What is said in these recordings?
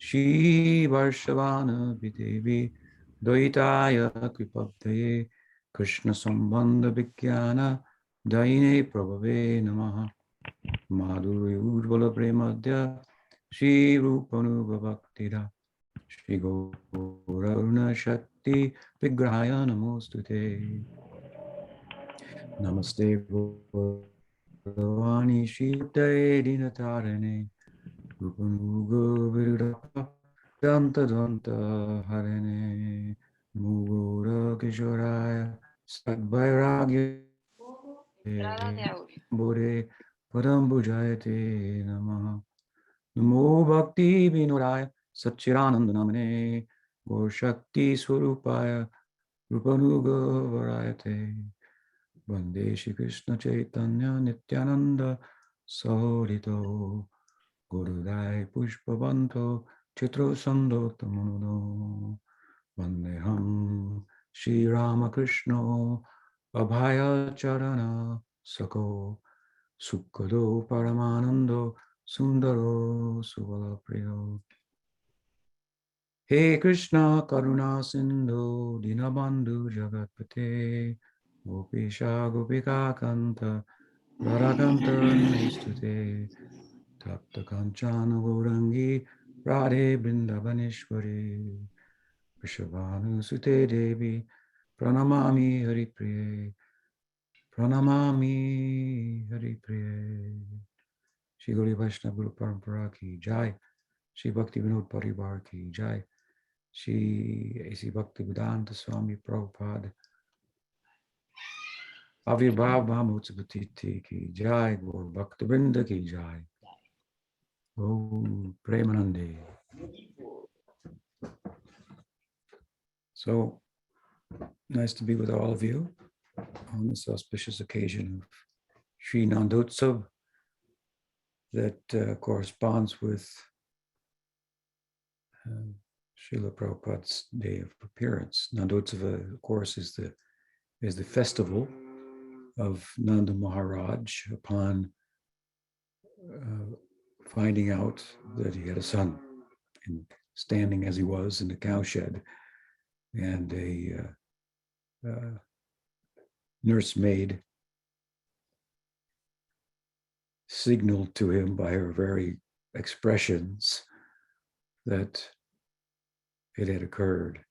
Shri Varshavana Videvi Dvaitaya Kripabdaye Krishna Sambandha Vikyana Daine Prabhave Namaha Madhuri Ujvala Premadya Shri Rupanuga Bhaktira Shri Gauraruna Shakti Vigrahaya Namostute Namaste Bhavani Shri Yuktaye Dinatarane Rupanuga Virudapa Danta Danta Harane Mugura Kishoraya Sadvairagya Strada de audio. Bore Padambujayate Namaha Namo Bhakti Vinodaya Satchirananda Namane Gaur Shakti Swarupaya Rupanuga Varayate Vande Shri Krishna Chaitanya Nityananda Saurito Gurudai Pushpavanto Chitro Sando Tamuno Vandeham Shri Ramakrishna Abhaya Charana Sako Sukkado Paramanando Sundaro Suvalapriyo He Krishna Karuna Sindhu Dinabandhu Jagatpate Gopisha Gopika Kanta Radhakanta Namostute Tapta Kanchana Gaurangi Radhe Brindavaneshwari Vrishabhanu Sute Devi Pranamami Haripriye Pranamami Haripriye Shri Gauri Vaishnava Guru Parampara Ki Jai Shri Bhakti Vinod Parivar Ki Jai Shri A.C. Bhaktivedanta Swami Prabhupada Avirbhava Bhamutsapatiti Ki Jai Gaur Bhaktivinoda Ki Jai Oh Premanande. So nice to be with all of you on this auspicious occasion of Sri Nandotsava that corresponds with Srila Prabhupada's day of appearance. Nandotsava, of course, is the festival of Nanda Maharaj upon finding out that he had a son, and standing as he was in the cowshed, and a nursemaid signaled to him by her very expressions that it had occurred.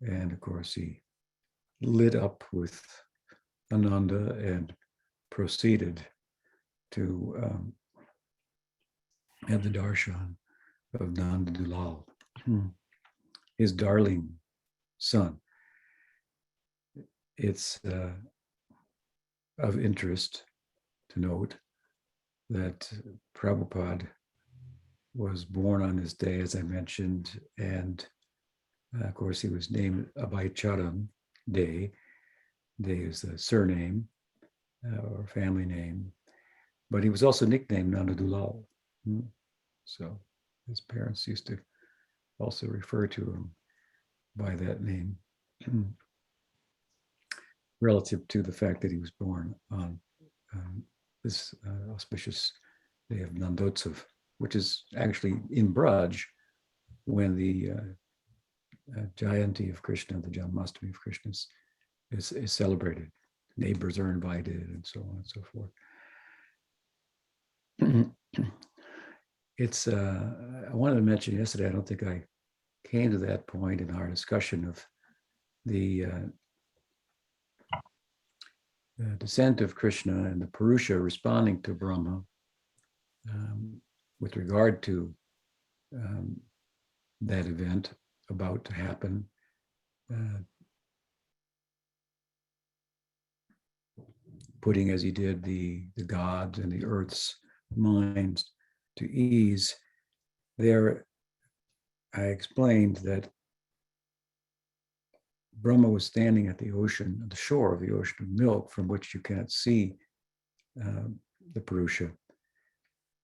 And of course, he lit up with Ananda and proceeded to have the darshan of Nanda Dulal, his darling son. It's of interest to note that Prabhupada was born on this day, as I mentioned, and of course he was named Abhaycharan Day. Day is the surname or family name, but he was also nicknamed Nanda Dulal. So his parents used to also refer to him by that name, relative to the fact that he was born on this auspicious day of Nandotsava, which is actually in Braj when the Jayanti of Krishna, the Janmashtami of Krishna, is celebrated. Neighbors are invited and so on and so forth. It's, I wanted to mention yesterday, I don't think I came to that point in our discussion of the descent of Krishna and the Purusha responding to Brahma with regard to that event about to happen. Putting, as he did, the gods and the earth's minds to ease. There, I explained that Brahma was standing at the ocean, at the shore of the ocean of milk, from which you can't see the Purusha,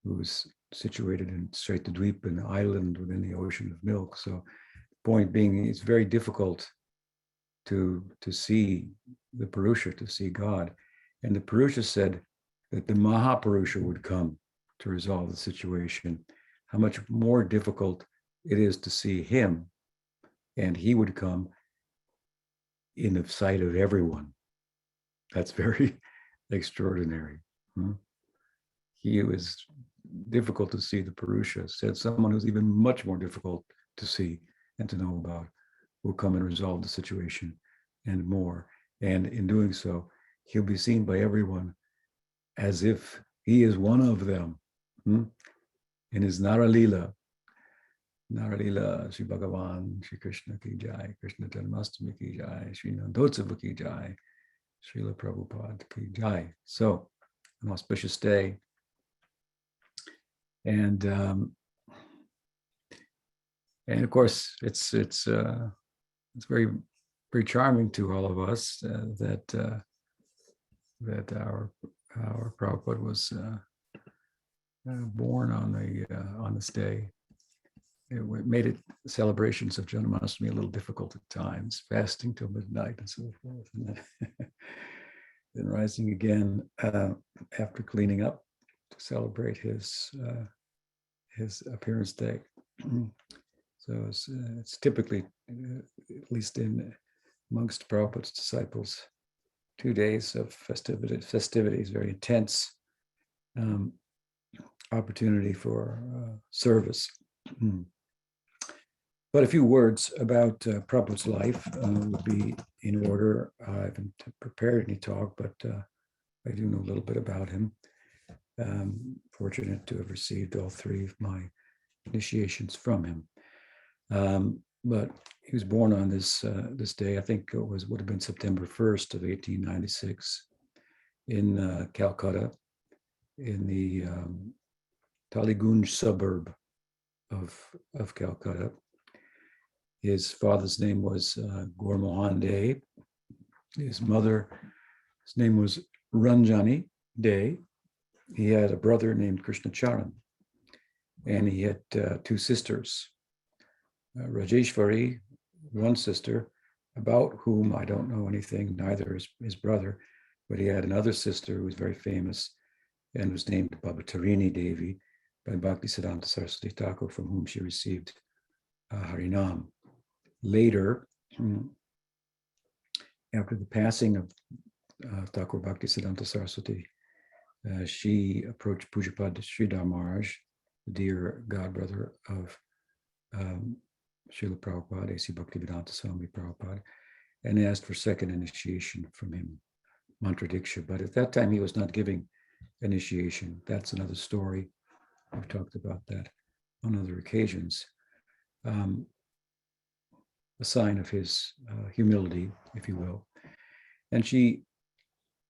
who was situated in Straitadweep, an island within the ocean of milk. So, point being, it's very difficult to see the Purusha, to see God. And the Purusha said that the Mahapurusha would come to resolve the situation. How much more difficult it is to see him, and he would come in the sight of everyone. That's very extraordinary. He was difficult to see, the Purusha said. Someone who's even much more difficult to see and to know about will come and resolve the situation and more. And in doing so, he'll be seen by everyone as if he is one of them. In his Naralila, Shri Bhagavan, Shri Krishna ki jai, Krishna Janmastami ki jai, Shri Nandotsava ki jai, Srila Prabhupada ki jai. So, an auspicious day. And of course, it's very, very charming to all of us that our Prabhupada was born on this day. It made celebrations of Janmashtami a little difficult at times, fasting till midnight and so forth, and then rising again after cleaning up to celebrate his appearance day. So it's typically, at least amongst Prabhupada's disciples, 2 days of festivities, very intense opportunity for service. But a few words about Prabhupada's life would be in order. I haven't prepared any talk, but I do know a little bit about him. Fortunate to have received all 3 of my initiations from him. But he was born on this day. I think it would have been September 1st of 1896 in Calcutta, in the Taligunj suburb of Calcutta. His father's name was Gormohan Dey. His mother's name was Ranjani Dey. He had a brother named Krishna Charan, and he had 2 sisters. Rajeshwari, one sister, about whom I don't know anything, neither is his brother, but he had another sister who was very famous and was named Babatarini Devi by Bhaktisiddhanta Saraswati Thakur, from whom she received Harinam. Later, after the passing of Thakur Bhaktisiddhanta Saraswati, she approached Pujapad Sridhar Maharaj, the dear godbrother of Srila Prabhupada, A.C. Bhaktivedanta Swami Prabhupada, and asked for second initiation from him, Mantra Diksha. But at that time, he was not giving initiation. That's another story. I've talked about that on other occasions. A sign of his humility, if you will. And she,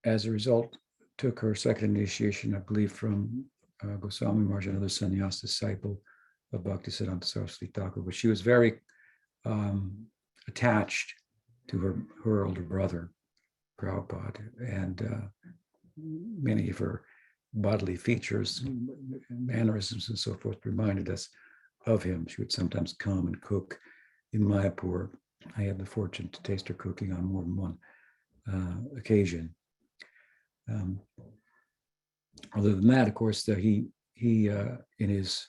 as a result, took her second initiation, I believe, from Goswami Maharaj, another sannyas disciple of Bhaktisiddhanta Saraswati Thakur. But she was very attached to her older brother, Prabhupada, and many of her bodily features, mannerisms, and so forth reminded us of him. She would sometimes come and cook in Mayapur. I had the fortune to taste her cooking on more than one occasion. Other than that, of course, he in his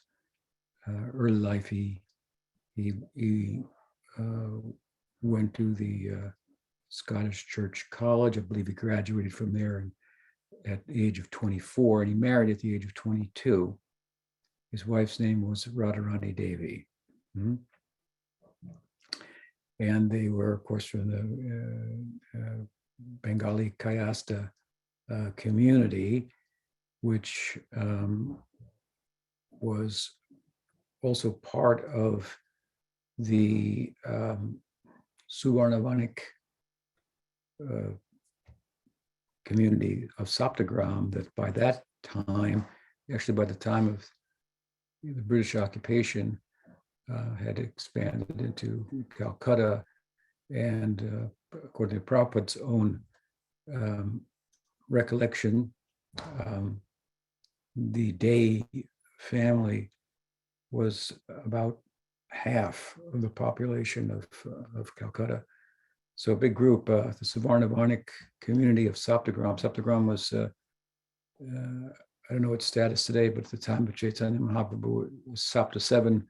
early life, he went to the Scottish Church College. I believe he graduated from there at the age of 24, and he married at the age of 22. His wife's name was Radharani Devi. And they were, of course, from the Bengali Kayasta community, which was also part of the Suvarnavanik community of Saptagram, that by that time, actually by the time of the British occupation, had expanded into Calcutta, and according to Prabhupada's own recollection, the Dey family was about half of the population of Calcutta. So a big group, the Suvarnavanik community of Saptagram. Saptagram was, I don't know its status today, but at the time of Chaitanya Mahaprabhu, it was Sapta 7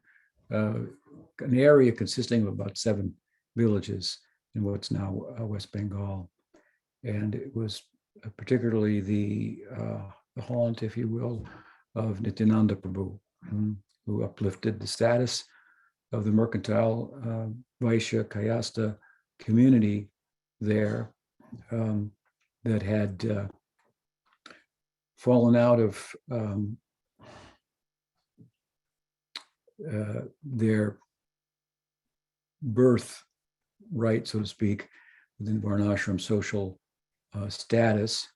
an area consisting of about 7 villages in what's now West Bengal. And it was particularly the haunt, if you will, of Nityananda Prabhu, who uplifted the status of the mercantile Vaishya Kayasta community there, that had fallen out of their birth right, so to speak, within Varnashram social status,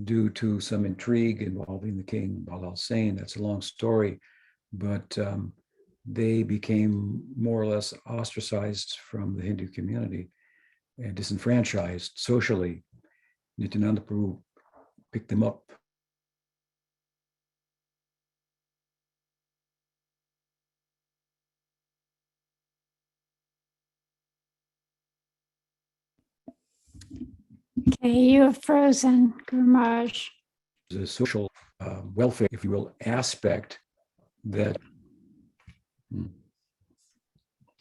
due to some intrigue involving the king Balal Sain. That's a long story, but they became more or less ostracized from the Hindu community and disenfranchised socially. Nityananda Prabhu picked them up. Okay, you have frozen, Guru Maharaj. The social welfare, if you will, aspect that.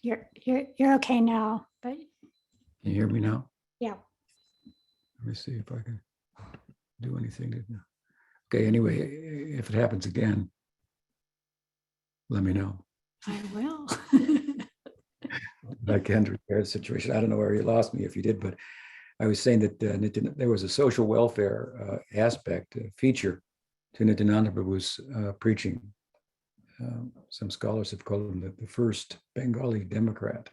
You're okay now, but Can you hear me now? yeah. Let me see if I can do anything. Okay, anyway, if it happens again, let me know. I will. I can repair the situation. I don't know where you lost me if you did, but I was saying that there was a social welfare aspect, feature to Nityananda Prabhu's preaching. Some scholars have called him the first Bengali Democrat.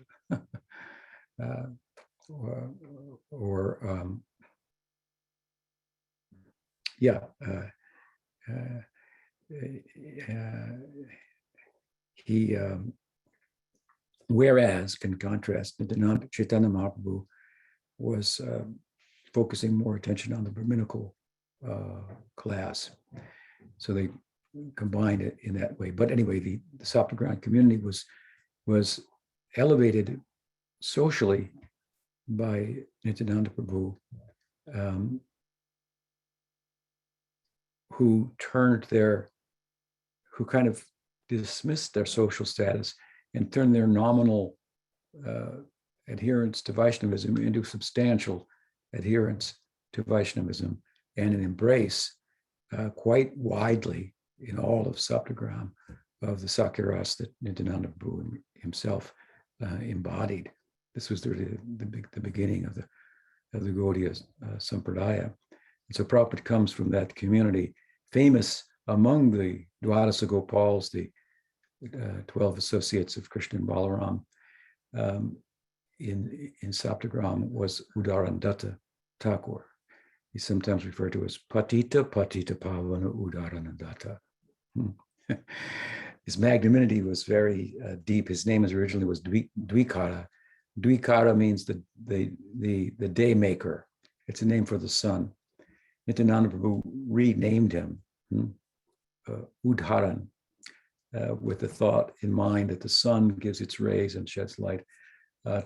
He, whereas, in contrast, Chaitanya Mahaprabhu was focusing more attention on the Brahminical class. So they combined it in that way. But anyway, the Saptagram community was elevated socially by Nityananda Prabhu, who kind of dismissed their social status and turned their nominal adherence to Vaishnavism into substantial adherence to Vaishnavism and an embrace quite widely in all of Saptagram of the Sakyaras that Nityananda Prabhu himself embodied. This was the beginning of the Gaudiya Sampradaya. And so Prabhupada comes from that community, famous among the Dwadasa Gopals, the 12 associates of Krishna and Balaram. In Saptagram was Udarandatta Thakur. He's sometimes referred to as Patita Pavana Udarandatta. His magnanimity was very deep. His name originally was Dvikara. Dvikara means the day maker. It's a name for the sun. Nityananda Prabhu renamed him Udharan, with the thought in mind that the sun gives its rays and sheds light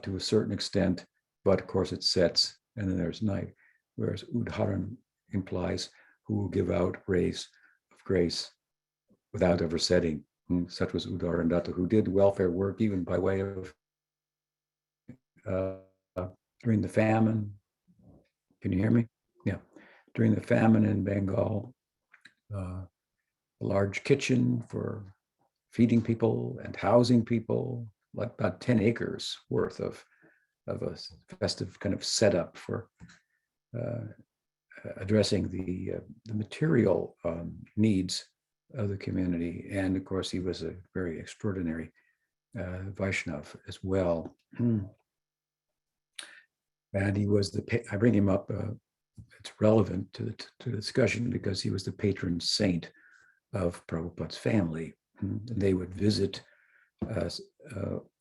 to a certain extent, but of course it sets and then there's night. Whereas Udharan implies who will give out rays of grace without ever setting. Such was Udarandatta, who did welfare work even by way of during the famine. Can you hear me? Yeah. During the famine in Bengal, a large kitchen for feeding people and housing people, like about 10 acres worth of a festive kind of setup for addressing the material needs of the community. And of course, he was a very extraordinary Vaishnav as well. And he was I bring him up, it's relevant to the discussion because he was the patron saint of Prabhupada's family. And they would visit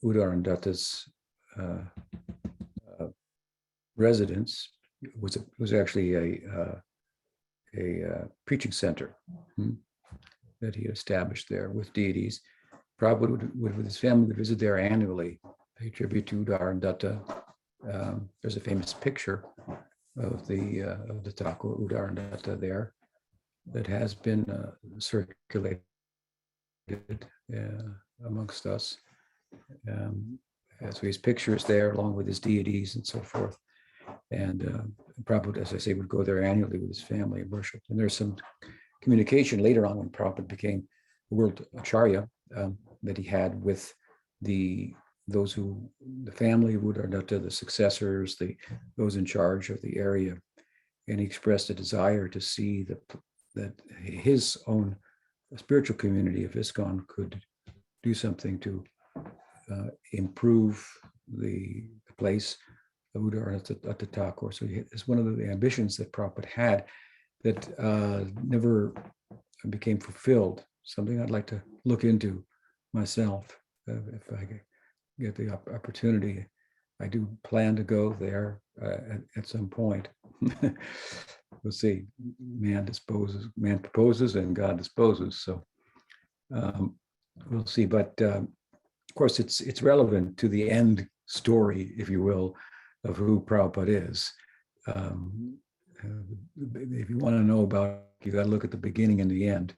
Udarandatta's residence. It was actually a preaching center that he established there with deities. Prabhupada would with his family would visit there annually, pay tribute to Udarandatta. There's a famous picture of the Thakur Udarandatta there that has been circulated amongst us. So his pictures there along with his deities and so forth. And Prabhupada, as I say, would go there annually with his family and worship. And there's some communication later on when Prabhupada became the world acharya that he had with the family would are not the successors, those in charge of the area. And he expressed a desire to see that his own spiritual community of ISKCON could do something to improve the place of Udarata Thakur. So it's one of the ambitions that Prabhupada had that never became fulfilled. Something I'd like to look into myself if I get the opportunity. I do plan to go there at some point. We'll see. Man proposes, and God disposes. So we'll see. But of course, it's relevant to the end story, if you will, of who Prabhupada is. If you want to know about, you got to look at the beginning and the end.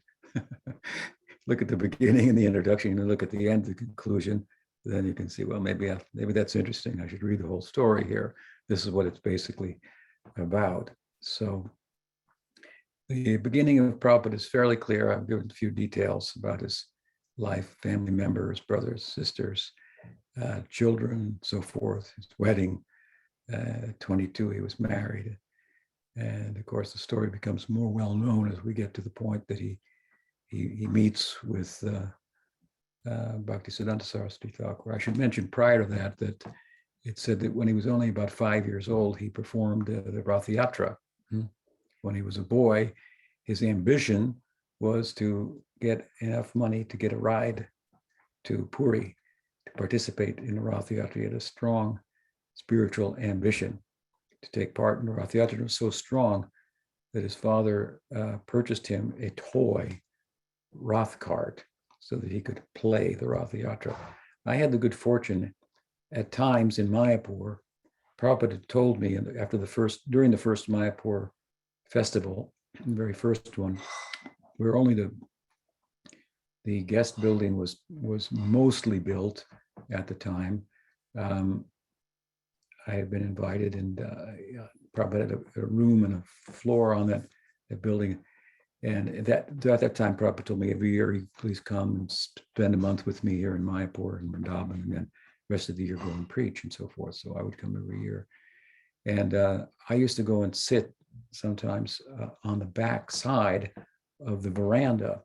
Look at the beginning and the introduction, and look at the end, the conclusion. Then you can see, well, maybe that's interesting. I should read the whole story here. This is what it's basically about. So the beginning of Prabhupada is fairly clear. I've given a few details about his life, family members, brothers, sisters, children, so forth. His wedding, 22, he was married. And of course, the story becomes more well known as we get to the point that he meets with Bhaktisiddhanta Saraswati Thakur. I should mention prior to that it said that when he was only about 5 years old, he performed the Rath Yatra. When he was a boy, his ambition was to get enough money to get a ride to Puri to participate in the Rath Yatra. He had a strong spiritual ambition to take part in the Rath Yatra. It was so strong that his father purchased him a toy Rath cart so that he could play the Rath Yatra. I had the good fortune at times in Mayapur. Prabhupada had told me during the first Mayapur festival, the very first one, where only the guest building was mostly built at the time. I had been invited, and Prabhupada had a room and a floor on that building. And at that time, Prabhupada told me every year, please come and spend a month with me here in Mayapur and Vrindavan, and then the rest of the year go and preach and so forth. So I would come every year. And I used to go and sit sometimes on the back side of the veranda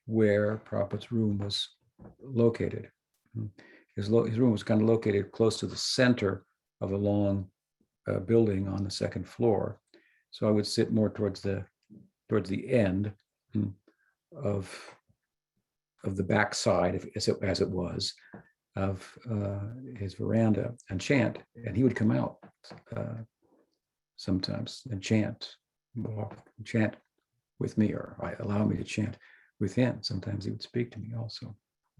where Prabhupada's room was located. His room was kind of located close to the center of a long building on the second floor. So I would sit more towards the end of the back side, as it was, of his veranda and chant. And he would come out sometimes and chant with me, or allow me to chant with him. Sometimes he would speak to me also,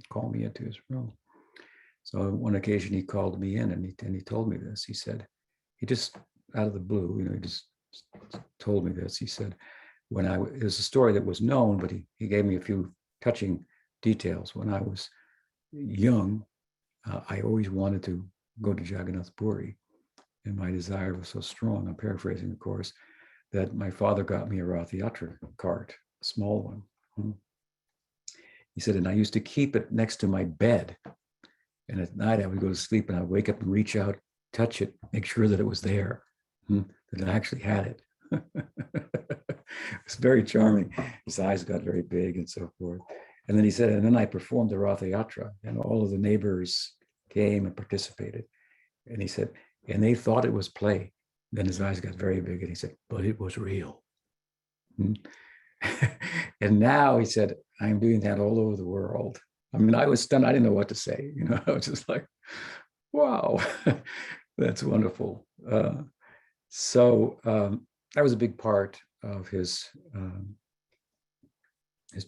call me into his room. So on one occasion he called me in and he told me this. He said, he just out of the blue, he just told me this. He said, it was a story that was known, but he gave me a few touching details. When I was young, I always wanted to go to Jagannath Puri, and my desire was so strong, I'm paraphrasing, of course, that my father got me a Rath Yatra cart, a small one. He said, and I used to keep it next to my bed. And at night I would go to sleep and I'd wake up and reach out, touch it, make sure that it was there, that I actually had it. It's very charming. His eyes got very big and so forth. And then he said, and then I performed the Rath Yatra, and all of the neighbors came and participated. And he said, and they thought it was play. Then his eyes got very big and he said, but it was real. And now he said, I'm doing that all over the world. I mean, I was stunned. I didn't know what to say. I was just like, wow, that's wonderful. So that was a big part of his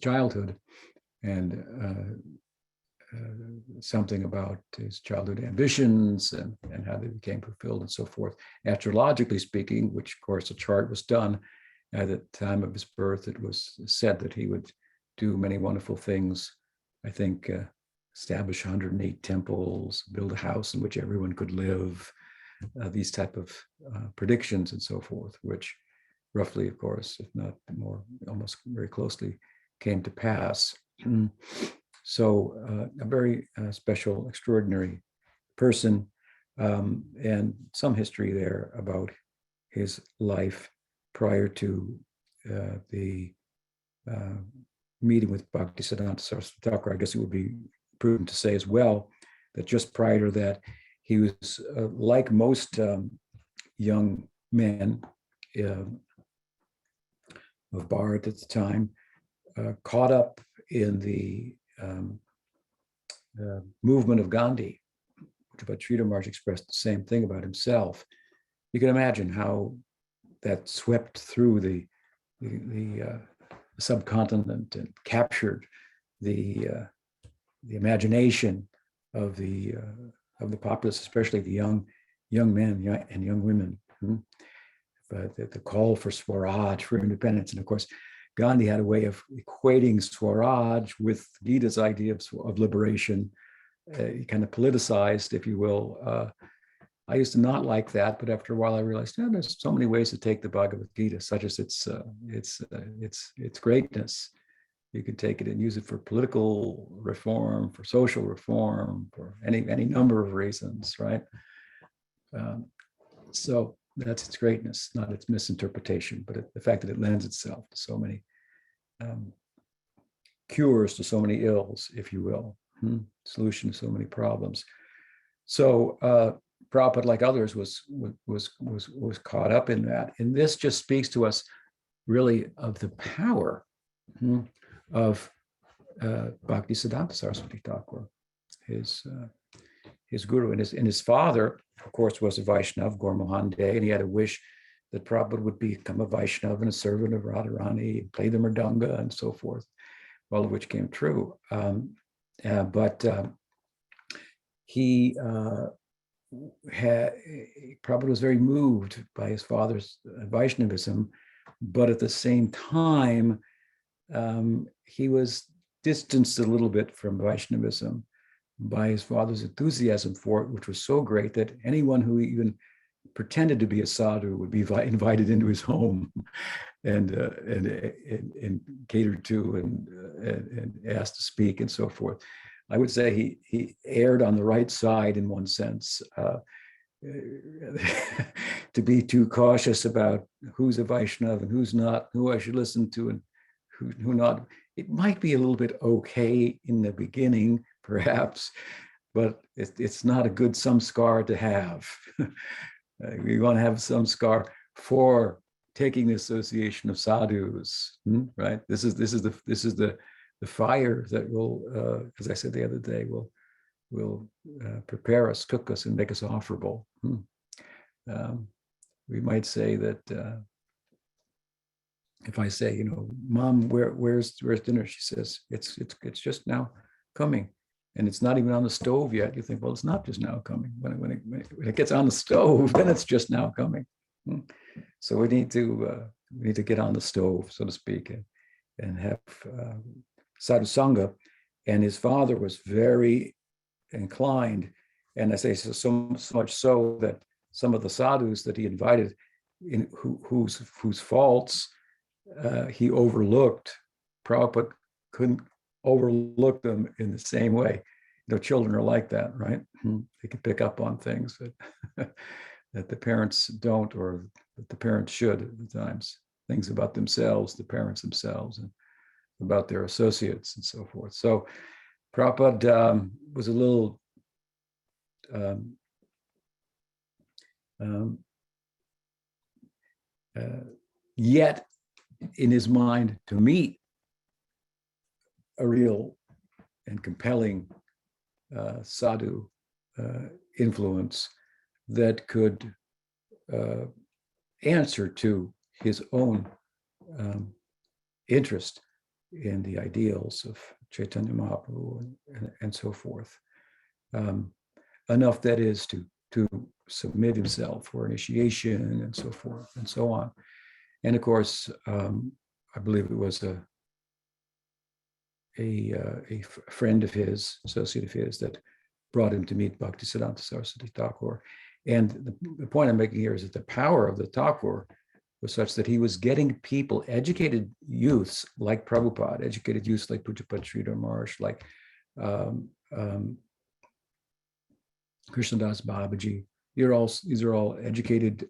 childhood, and something about his childhood ambitions and how they became fulfilled and so forth. Astrologically speaking, which of course a chart was done at the time of his birth, it was said that he would do many wonderful things. I think establish 108 temples, build a house in which everyone could live, these type of predictions and so forth, which roughly, of course, if not more, almost very closely came to pass. So a very special, extraordinary person, and some history there about his life prior to the meeting with Bhaktisiddhanta Saraswati Thakur. I guess it would be prudent to say as well that just prior to that, he was like most young men of Bharat at the time, caught up in the movement of Gandhi, which Sridhar Maharaj expressed the same thing about himself. You can imagine how that swept through the subcontinent and captured the imagination of the populace, especially the young men and young women. But the call for Swaraj, for independence, and of course, Gandhi had a way of equating Swaraj with Gita's idea of liberation. He kind of politicized, if you will. I used to not like that, but after a while, I realized, there's so many ways to take the Bhagavad Gita, such as its greatness. You can take it and use it for political reform, for social reform, for any number of reasons, right? So that's its greatness, not its misinterpretation, but the fact that it lends itself to so many cures to so many ills, if you will, solution to so many problems. So Prabhupada, like others, was caught up in that, and this just speaks to us really of the power of Bhaktisiddhanta Saraswati Thakur, his guru, and his father, of course, was a Vaishnava, Gaur Mohan Dey, and he had a wish that Prabhupada would become a Vaishnava and a servant of Radharani, play the mridanga and so forth, all of which came true. But he Prabhupada was very moved by his father's Vaishnavism, but at the same time, he was distanced a little bit from Vaishnavism by his father's enthusiasm for it, which was so great that anyone who even pretended to be a sadhu would be invited into his home and catered to and asked to speak and so forth. I would say he erred on the right side in one sense, to be too cautious about who's a Vaishnava and who's not, who I should listen to and who not. It might be a little bit okay in the beginning, perhaps, but it's not a good samskar to have. We want to have samskar for taking the association of sadhus, right? This is the fire that will, as I said the other day, will prepare us, cook us, and make us offerable. We might say that if I say, Mom, where's dinner? She says, it's just now coming, and it's not even on the stove yet. You think, well, it's not just now coming. When it gets on the stove, then it's just now coming. So we need to get on the stove, so to speak, and have sadhu sangha. And his father was very inclined, and I say so much so that some of the sadhus that he invited, in whose faults he overlooked, Prabhupada couldn't overlook them in the same way. Children are like that, right? They can pick up on things that that the parents don't, or that the parents should at times. Things about themselves, the parents themselves, and about their associates and so forth. So Prabhupada was a little yet in his mind to meet a real and compelling sadhu influence that could answer to his own interest in the ideals of Chaitanya Mahaprabhu and so forth. Enough, that is, to submit himself for initiation and so forth and so on. And of course, I believe it was friend of his, associate of his, that brought him to meet Bhaktisiddhanta Saraswati Thakur. And the point I'm making here is that the power of the Thakur was such that he was getting people, educated youths like Prabhupada, educated youths like Pujapad Sridhar Maharaj, like Krishnadas Babaji. These are all educated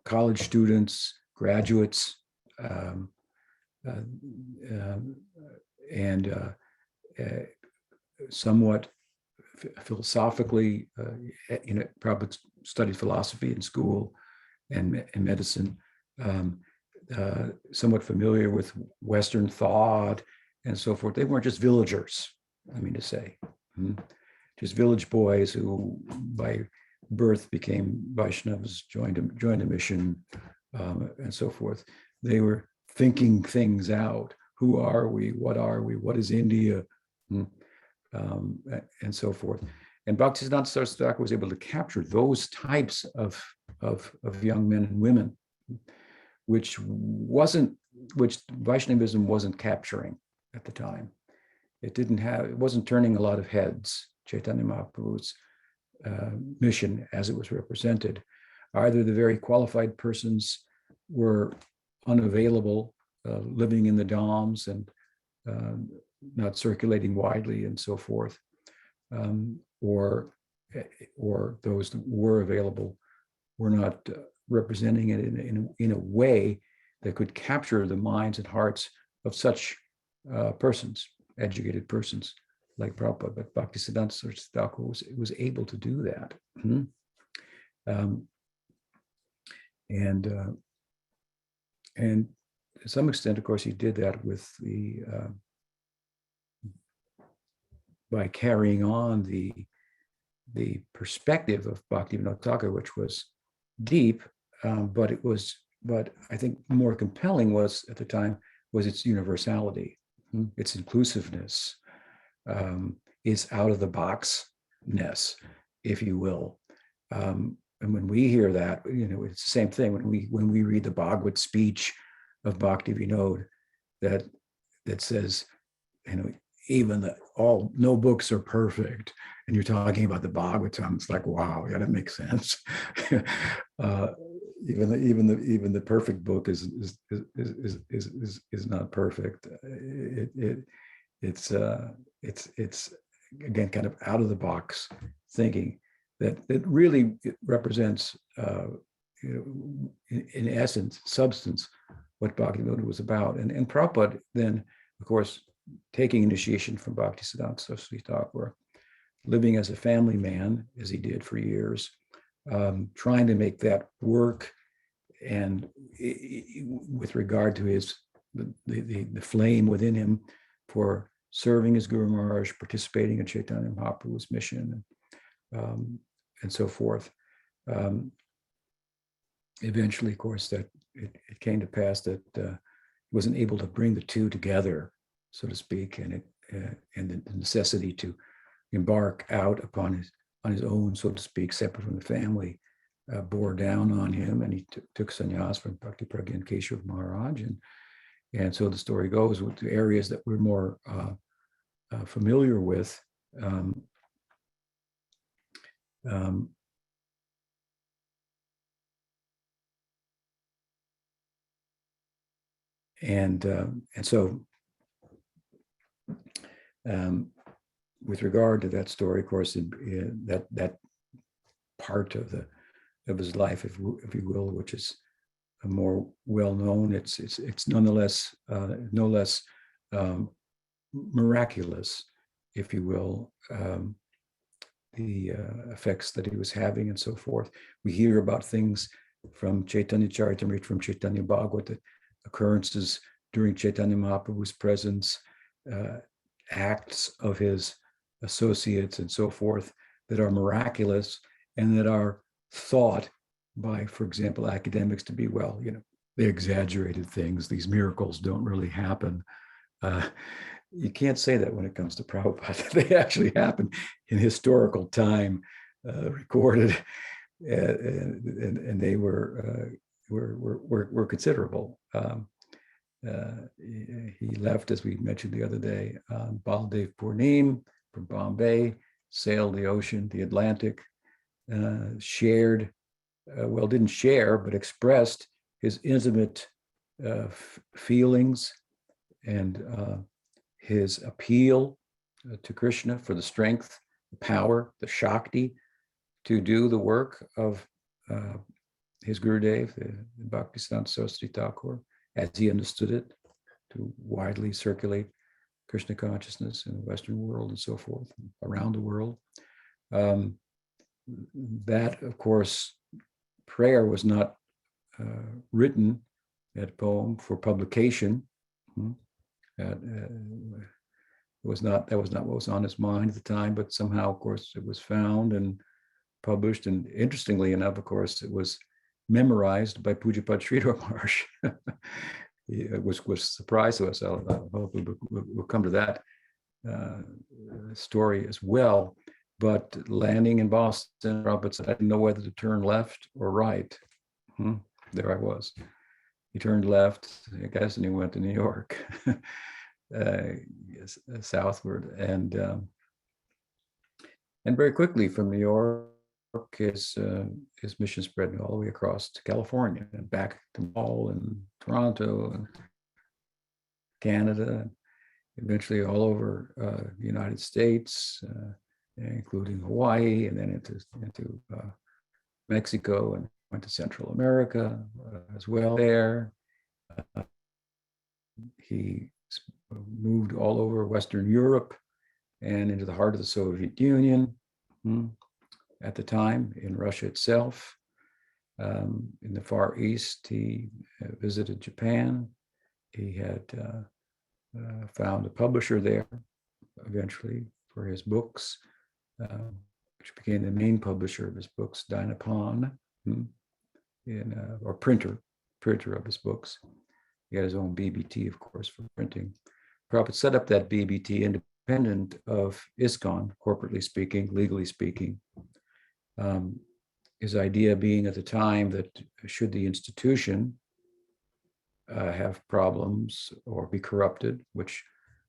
college students, graduates, and somewhat philosophically, Prabhupada studied philosophy in school and medicine, somewhat familiar with Western thought and so forth. They weren't just villagers, I mean to say, just village boys who by birth became Vaishnavas, joined a mission, and so forth. They were thinking things out. Who are we? What is India? And so forth. And Bhaktisiddhanta Saraswati Thakur was able to capture those types of young men and women, which Vaishnavism wasn't capturing at the time. It wasn't turning a lot of heads. Chaitanya Mahaprabhu's mission as it was represented. Either the very qualified persons were unavailable, living in the dhams and not circulating widely and so forth, or those that were available were not representing it in a way that could capture the minds and hearts of such persons, educated persons like Prabhupada. But Bhaktisiddhanta Saraswati Thakur was able to do that. And to some extent, of course, he did that with by carrying on the perspective of Bhaktivinoda Thakur, which was deep, but I think more compelling was at the time was its universality, its inclusiveness, its out of the boxness, if you will. And when we hear that, it's the same thing when we read the Bhagavad speech of Bhaktivinoda that says, no books are perfect, and you're talking about the Bhagavatam. It's like, wow, yeah, that makes sense. Even the perfect book is not perfect. It's again kind of out of the box thinking that really represents, in essence, substance, what Bhaktivinoda was about. And Prabhupada then, of course, taking initiation from Bhaktisiddhanta Saraswati Thakur, living as a family man, as he did for years, trying to make that work, and with regard to the flame within him for serving as Guru Maharaj, participating in Chaitanya Mahaprabhu's mission, and so forth. Eventually, of course, that it came to pass that he wasn't able to bring the two together, so to speak, and the necessity to embark out on his own, so to speak, separate from the family, bore down on him, and he took sannyas from Bhakti Pragyan Keshav Maharaj, and so the story goes with the areas that we're more familiar with. And so with regard to that story, of course, that part of his life, if you will, which is more well known, it's nonetheless no less miraculous, if you will, the effects that he was having and so forth. We hear about things from Chaitanya Charitamrita, from Chaitanya Bhagavata, occurrences during Chaitanya Mahaprabhu's presence, acts of his associates and so forth that are miraculous and that are thought by, for example, academics to be, they exaggerated things. These miracles don't really happen. You can't say that when it comes to Prabhupada. They actually happened in historical time, recorded, and they were considerable. he left, as we mentioned the other day, on Baldev Purnim from Bombay, sailed the ocean, the Atlantic, shared, didn't share, but expressed his intimate feelings and his appeal to Krishna for the strength, the power, the Shakti to do the work of his Gurudev, the Bhaktisiddhanta Saraswati Thakur, as he understood it, to widely circulate Krishna consciousness in the Western world and so forth, around the world. That, of course, prayer was not written, that poem, for publication. That was not what was on his mind at the time, but somehow, of course, it was found and published. And interestingly enough, of course, it was memorized by Pujapad Sridhar Maharaj. It was a surprise to us. Hopefully we'll come to that story as well. But landing in Boston, Prabhupada said, I didn't know whether to turn left or right. There I was. He turned left, I guess, and he went to New York, southward. And very quickly from New York, his mission spread all the way across to California and back to Mall and Toronto and Canada, and eventually all over the United States, including Hawaii, and then into Mexico, and went to Central America as well there. He moved all over Western Europe and into the heart of the Soviet Union at the time, in Russia itself. In the Far East, he visited Japan. He had found a publisher there eventually for his books, which became the main publisher of his books, Dinapan, or printer of his books. He had his own BBT, of course, for printing. Prabhupada set up that BBT independent of ISKCON, corporately speaking, legally speaking. His idea being at the time that should the institution have problems or be corrupted, which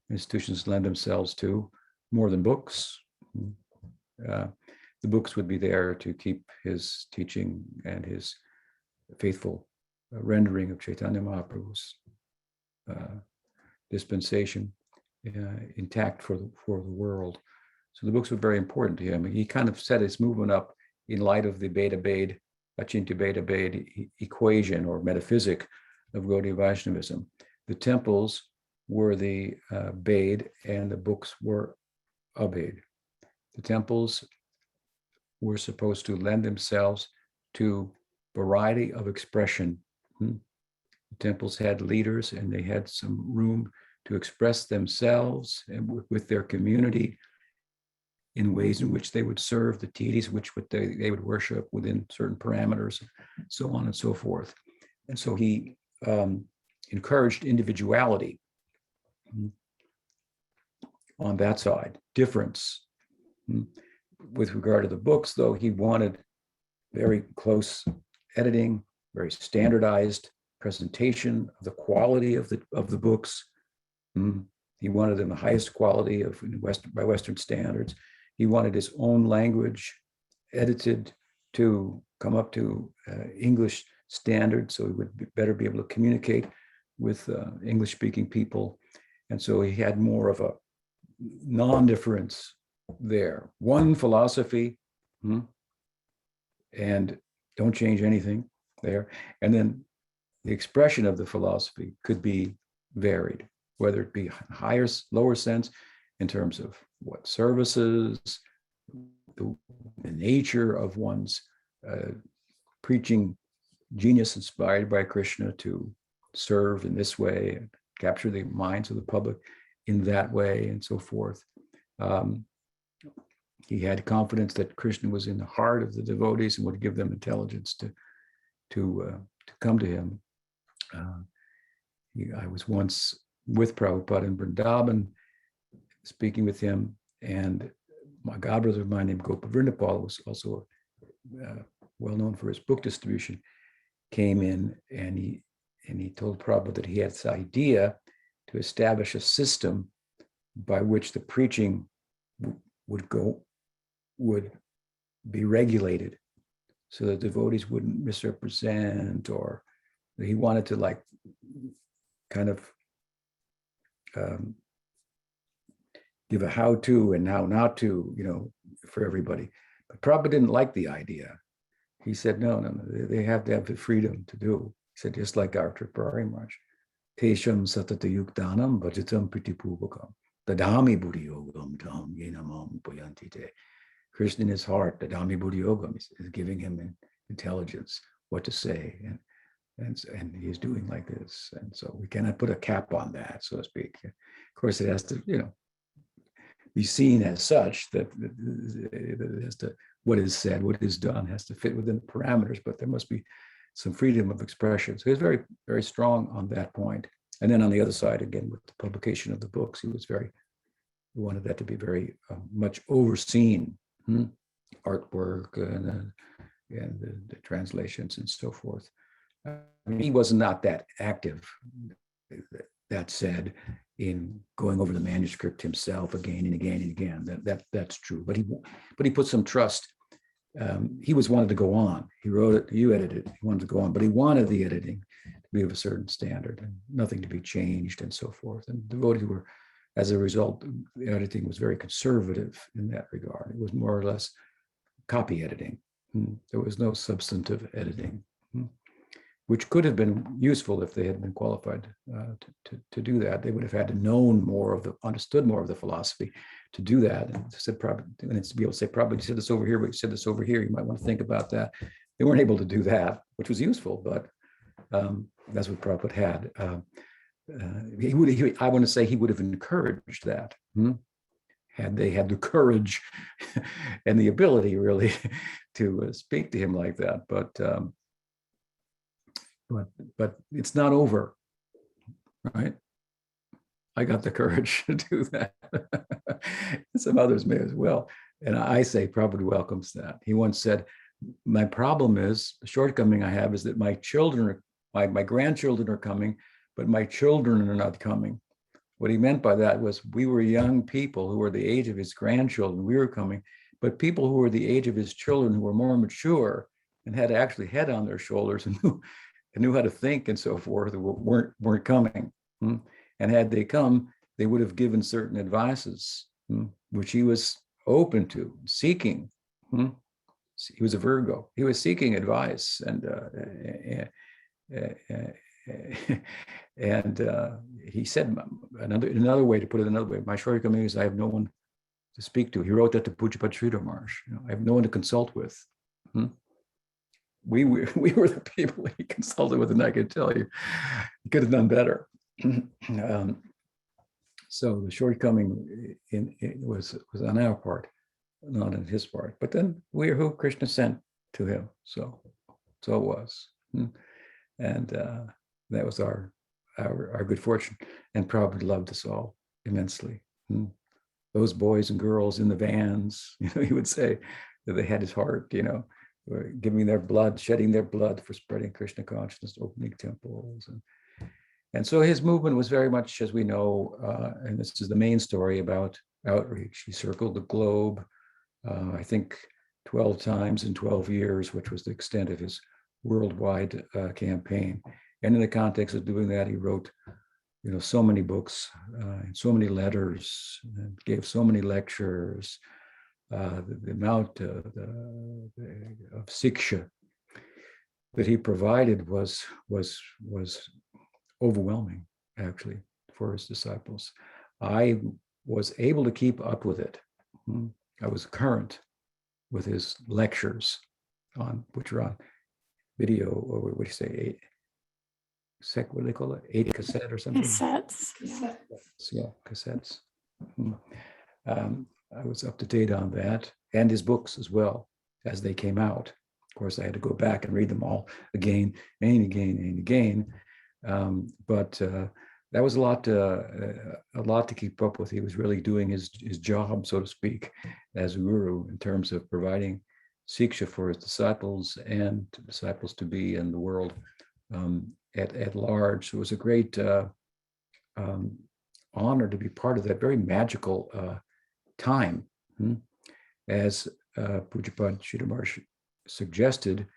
institutions lend themselves to more than books, the books would be there to keep his teaching and his faithful rendering of Chaitanya Mahaprabhu's dispensation intact for the world. So the books were very important to him. He kind of set his movement up in light of the Bheda-Bhed, Achintya Bheda-Bhed equation or metaphysic of Gaudiya Vaishnavism. The temples were the Bhed and the books were Abhed. The temples were supposed to lend themselves to variety of expression. The temples had leaders and they had some room to express themselves and with their community in ways in which they would serve the deities, which they would worship within certain parameters, so on and so forth. And so he encouraged individuality on that side, difference. With regard to the books, though, he wanted very close editing, very standardized presentation of the quality of the books. He wanted them the highest quality by Western standards. He wanted his own language edited to come up to English standards, so he would better be able to communicate with English-speaking people. And so he had more of a non-difference there. One philosophy, and don't change anything there. And then the expression of the philosophy could be varied, whether it be higher, lower sense in terms of what services, the nature of one's preaching genius inspired by Krishna to serve in this way, and capture the minds of the public in that way, and so forth. He had confidence that Krishna was in the heart of the devotees and would give them intelligence to come to him. I was once with Prabhupada in Vrindavan, speaking with him, and my godbrother of mine named Gopa Vrindapal, was also well known for his book distribution, came in, and he told Prabhupada that he had this idea to establish a system by which the preaching would be regulated, so that devotees wouldn't misrepresent, or he wanted to like kind of give a how-to and how not to, for everybody. But Prabhupada didn't like the idea. He said, no, they have to have the freedom to do. He said, just like our Tripurari Maharaj, Tesham satata yuktanam bhajatam pritipuvakam dadami buddhi yogam tam yenamam puyantite. Krishna in his heart, dadami buddhi yogam, is giving him intelligence, what to say, and he's doing like this. And so we cannot put a cap on that, so to speak. Of course, it has to, be seen as such, that it has to, what is said, what is done has to fit within the parameters, but there must be some freedom of expression. So he was very, very strong on that point. And then on the other side, again, with the publication of the books, he wanted that to be very much overseen, artwork and the translations and so forth. He was not that active, that said, in going over the manuscript himself again and again and again. That's true. But he put some trust. He wanted to go on. He wrote it, you edited it, he wanted to go on, but he wanted the editing to be of a certain standard and nothing to be changed and so forth. And devotees were, as a result, the editing was very conservative in that regard. It was more or less copy editing. There was no substantive editing, which could have been useful if they had been qualified to do that. They would have had to understood more of the philosophy to do that. And said probably, and it's to be able to say, probably you said this over here, but you said this over here. You might want to think about that. They weren't able to do that, which was useful, but that's what Prabhupada had. I want to say he would have encouraged that, had they had the courage and the ability really to speak to him like that. But it's not over, right? I got the courage to do that. Some others may as well. And I say Prabhupada welcomes that. He once said, my problem is, the shortcoming I have is that my children, my grandchildren are coming, but my children are not coming. What he meant by that was we were young people who were the age of his grandchildren, we were coming, but people who were the age of his children who were more mature and had actually head on their shoulders and knew how to think and so forth, weren't coming. And had they come, they would have given certain advices, which he was open to, seeking. He was a Virgo. He was seeking advice, and he said, another way to put it another way, my shortcoming is I have no one to speak to. He wrote that to Pujapad Sridhar Maharaj. I have no one to consult with. We were the people he consulted with, and I could tell you, he could have done better. So the shortcoming was on our part, not on his part. But then we are who Krishna sent to him. So it was, and that was our good fortune. And Prabhupada loved us all immensely. Those boys and girls in the vans, he would say that they had his heart, giving their blood, shedding their blood for spreading Krishna consciousness, opening temples. And so his movement was very much, as we know, and this is the main story, about outreach. He circled the globe, I think 12 times in 12 years, which was the extent of his worldwide campaign. And in the context of doing that, he wrote, so many books, and so many letters, and gave so many lectures. The amount of siksha that he provided was overwhelming, actually, for his disciples. I was able to keep up with it. I was current with his lectures, which are on video, or what do you say, what do they call it? 8 cassette or something? Cassettes. Yeah, cassettes. I was up to date on that, and his books as well, as they came out. Of course, I had to go back and read them all again and again and again. But that was a lot to keep up with. He was really doing his job, so to speak, as guru, in terms of providing siksha for his disciples and disciples to be in the world at large. So it was a great honor to be part of that very magical time. As Pujapad Sridhar suggested,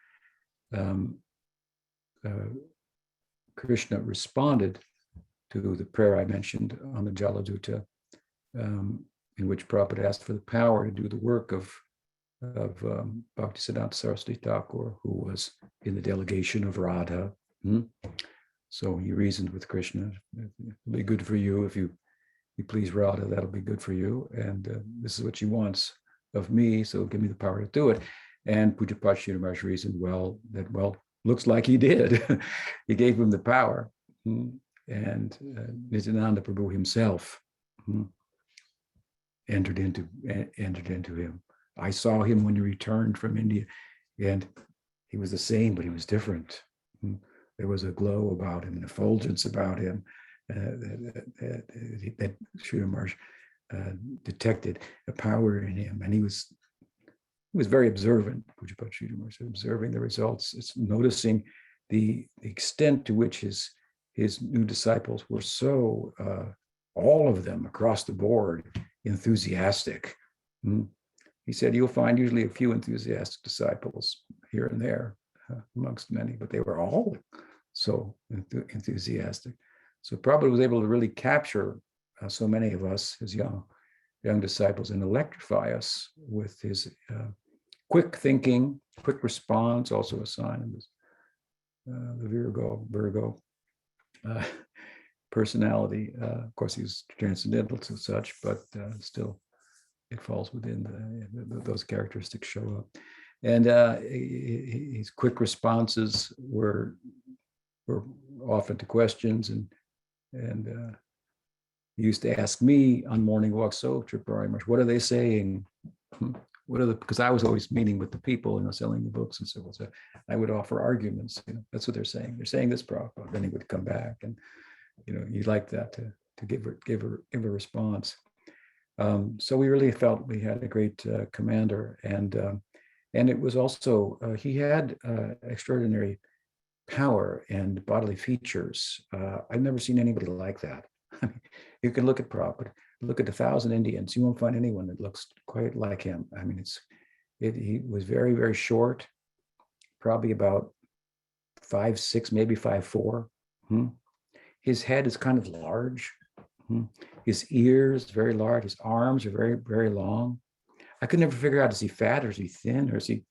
Krishna responded to the prayer I mentioned on the Jaladuta, in which Prabhupada asked for the power to do the work of Bhaktisiddhanta Saraswati Thakur, who was in the delegation of Radha. So he reasoned with Krishna, it'll be good for you if you please Radha, that'll be good for you. And this is what she wants of me, so give me the power to do it. And Pujapad Sridhar reasoned, well, looks like he did. He gave him the power. And Nityananda Prabhu himself entered into him. I saw him when he returned from India, and he was the same, but he was different. There was a glow about him, an effulgence about him that Sridhar detected a power in him, and he was very observant. Pujapad Sridhar observing the results. It's noticing the extent to which his new disciples were so, all of them across the board, enthusiastic. He said, you'll find usually a few enthusiastic disciples here and there amongst many, but they were all so enthusiastic. So Prabhupada was able to really capture so many of us, his young disciples, and electrify us with his quick thinking, quick response, also a sign of his, the Virgo personality. Of course, he's transcendental to such, but still, it falls within those characteristics show up. And his quick responses were often to questions, and he used to ask me on morning walks, so Tripurari Maharaj, what are they saying? Because I was always meeting with the people, selling the books and so forth. So I would offer arguments. That's what they're saying. They're saying this, Prabhupada. Then he would come back, and you'd like that to give a response. So we really felt we had a great commander, and it was also he had extraordinary power and bodily features. I've never seen anybody like that. I mean, you can look at Prabhupada, look at 1,000 Indians, you won't find anyone that looks quite like him. I mean, he was very, very short, probably about 5'6", maybe 5'4". His head is kind of large. His ears very large. His arms are very, very long. I could never figure out, is he fat or is he thin or is he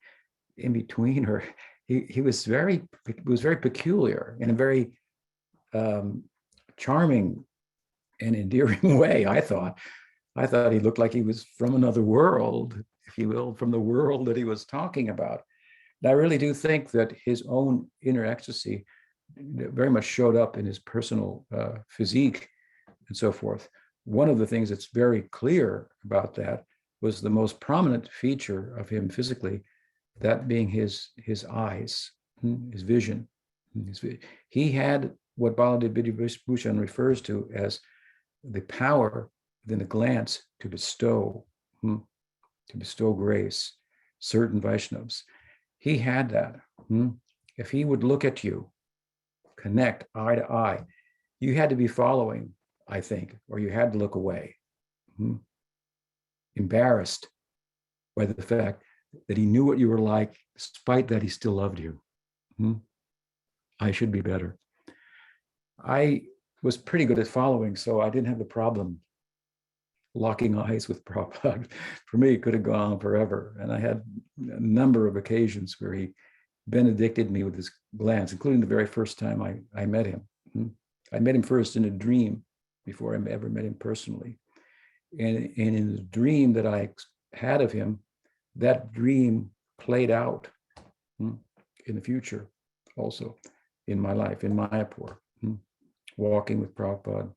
in between? Or he was very peculiar in a very charming and endearing way. I thought he looked like he was from another world, if you will, from the world that he was talking about. And I really do think that his own inner ecstasy very much showed up in his personal physique and so forth. One of the things that's very clear about that was the most prominent feature of him physically, that being his eyes, his vision. He had what Baladev Bhushan refers to as the power within a glance to bestow grace. Certain Vaishnavas, he had that. If he would look at you, connect eye to eye, you had to be following, I think, or you had to look away, embarrassed by the fact that he knew what you were like, despite that he still loved you. I should be better. I was pretty good at following, so I didn't have a problem locking eyes with Prabhupada. For me, it could have gone on forever. And I had a number of occasions where he benedicted me with his glance, including the very first time I met him. I met him first in a dream before I ever met him personally. And in the dream that I had of him, that dream played out in the future also in my life, in Mayapur, walking with Prabhupada.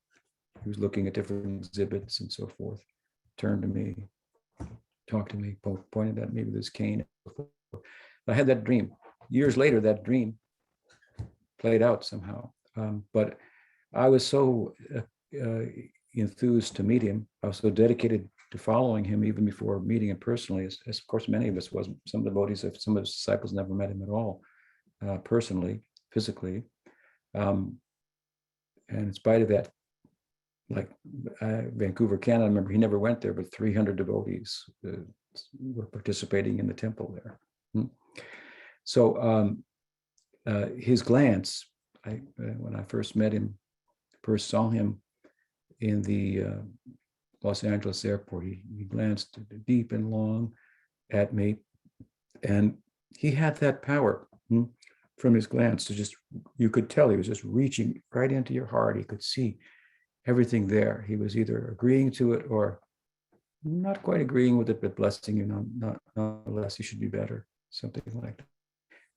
He was looking at different exhibits and so forth, turned to me, talked to me, pointed at me with his cane. I had that dream. Years later, that dream played out somehow. But I was so enthused to meet him. I was so dedicated to following him even before meeting him personally, as of course many of us was. Some devotees, some of his disciples never met him at all personally. physically. And in spite of that, like Vancouver, Canada, I remember he never went there, but 300 devotees were participating in the temple there. So his glance, when I first met him, first saw him in the Los Angeles airport, he glanced deep and long at me, and he had that power from his glance to just, you could tell he was just reaching right into your heart. He could see everything there. He was either agreeing to it or not quite agreeing with it, but blessing you, not unless you should be better, something like that.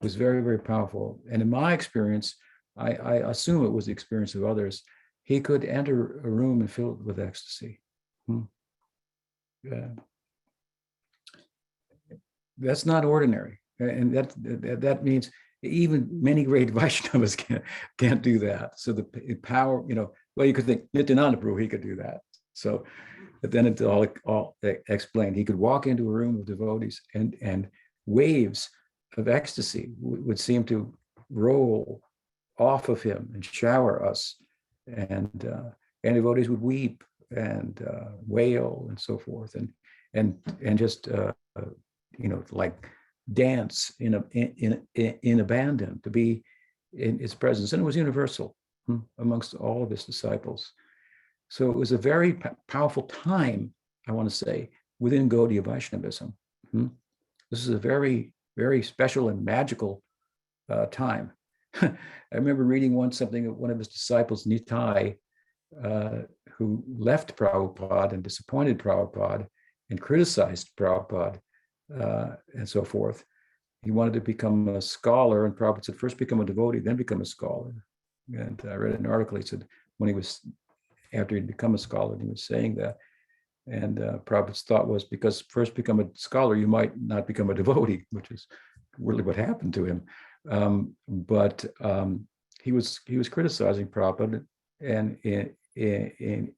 It was very, very powerful. And in my experience, I assume it was the experience of others, he could enter a room and fill it with ecstasy. That's not ordinary. And that means even many great Vaishnavas can't do that. So the power, well, you could think Nityananda Prabhu, he could do that. So, but then it's all explained. He could walk into a room of devotees and waves of ecstasy would seem to roll off of him and shower us. And devotees would weep and wail and so forth. And just, like dance in abandon to be in his presence. And it was universal amongst all of his disciples. So it was a very powerful time, I want to say, within Gaudiya Vaishnavism. This is a very, very special and magical time. I remember reading something of one of his disciples, Nitai, who left Prabhupada and disappointed Prabhupada and criticized Prabhupada and so forth. He wanted to become a scholar, and Prabhupada said, first become a devotee, then become a scholar. And I read an article, he said, after he'd become a scholar, he was saying that. And Prabhupada's thought was, because first become a scholar, you might not become a devotee, which is really what happened to him. But he was criticizing Prabhupada and in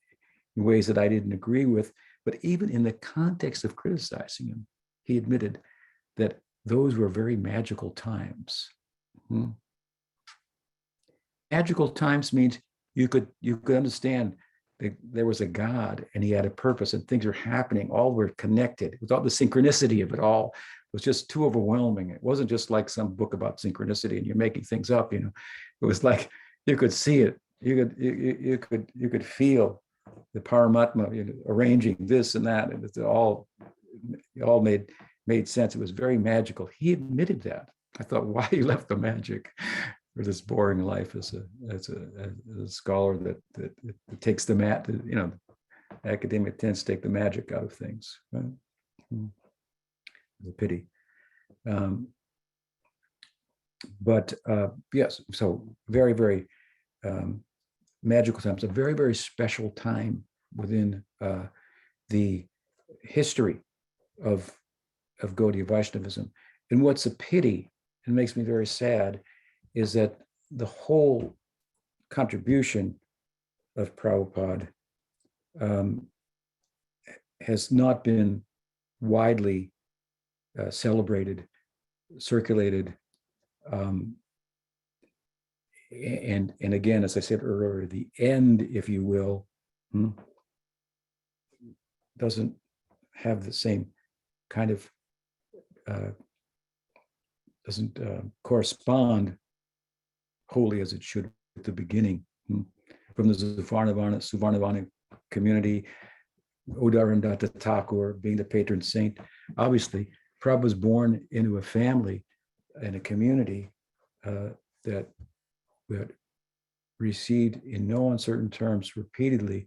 ways that I didn't agree with. But even in the context of criticizing him, he admitted that those were very magical times. Magical times means you could understand that there was a God and he had a purpose and things were happening, all were connected. With all the synchronicity of it all, it was just too overwhelming. It wasn't just like some book about synchronicity and you're making things up, It was like you could see it. You could feel the Paramatma arranging this and that, and it all made sense. It was very magical. He admitted that. I thought, why he left the magic for this boring life as a scholar that takes the academic tends to take the magic out of things. Right? It's a pity. But yes, so very, very magical times, a very, very special time within the history of Gaudiya Vaishnavism. And what's a pity, and makes me very sad, is that the whole contribution of Prabhupada has not been widely celebrated, circulated, and again, as I said earlier, the end, if you will, doesn't have the same kind of doesn't correspond wholly as it should at the beginning. From the Suvarnavana community, Udarandata Thakur being the patron saint. Obviously, Prabhupada was born into a family and a community that received in no uncertain terms repeatedly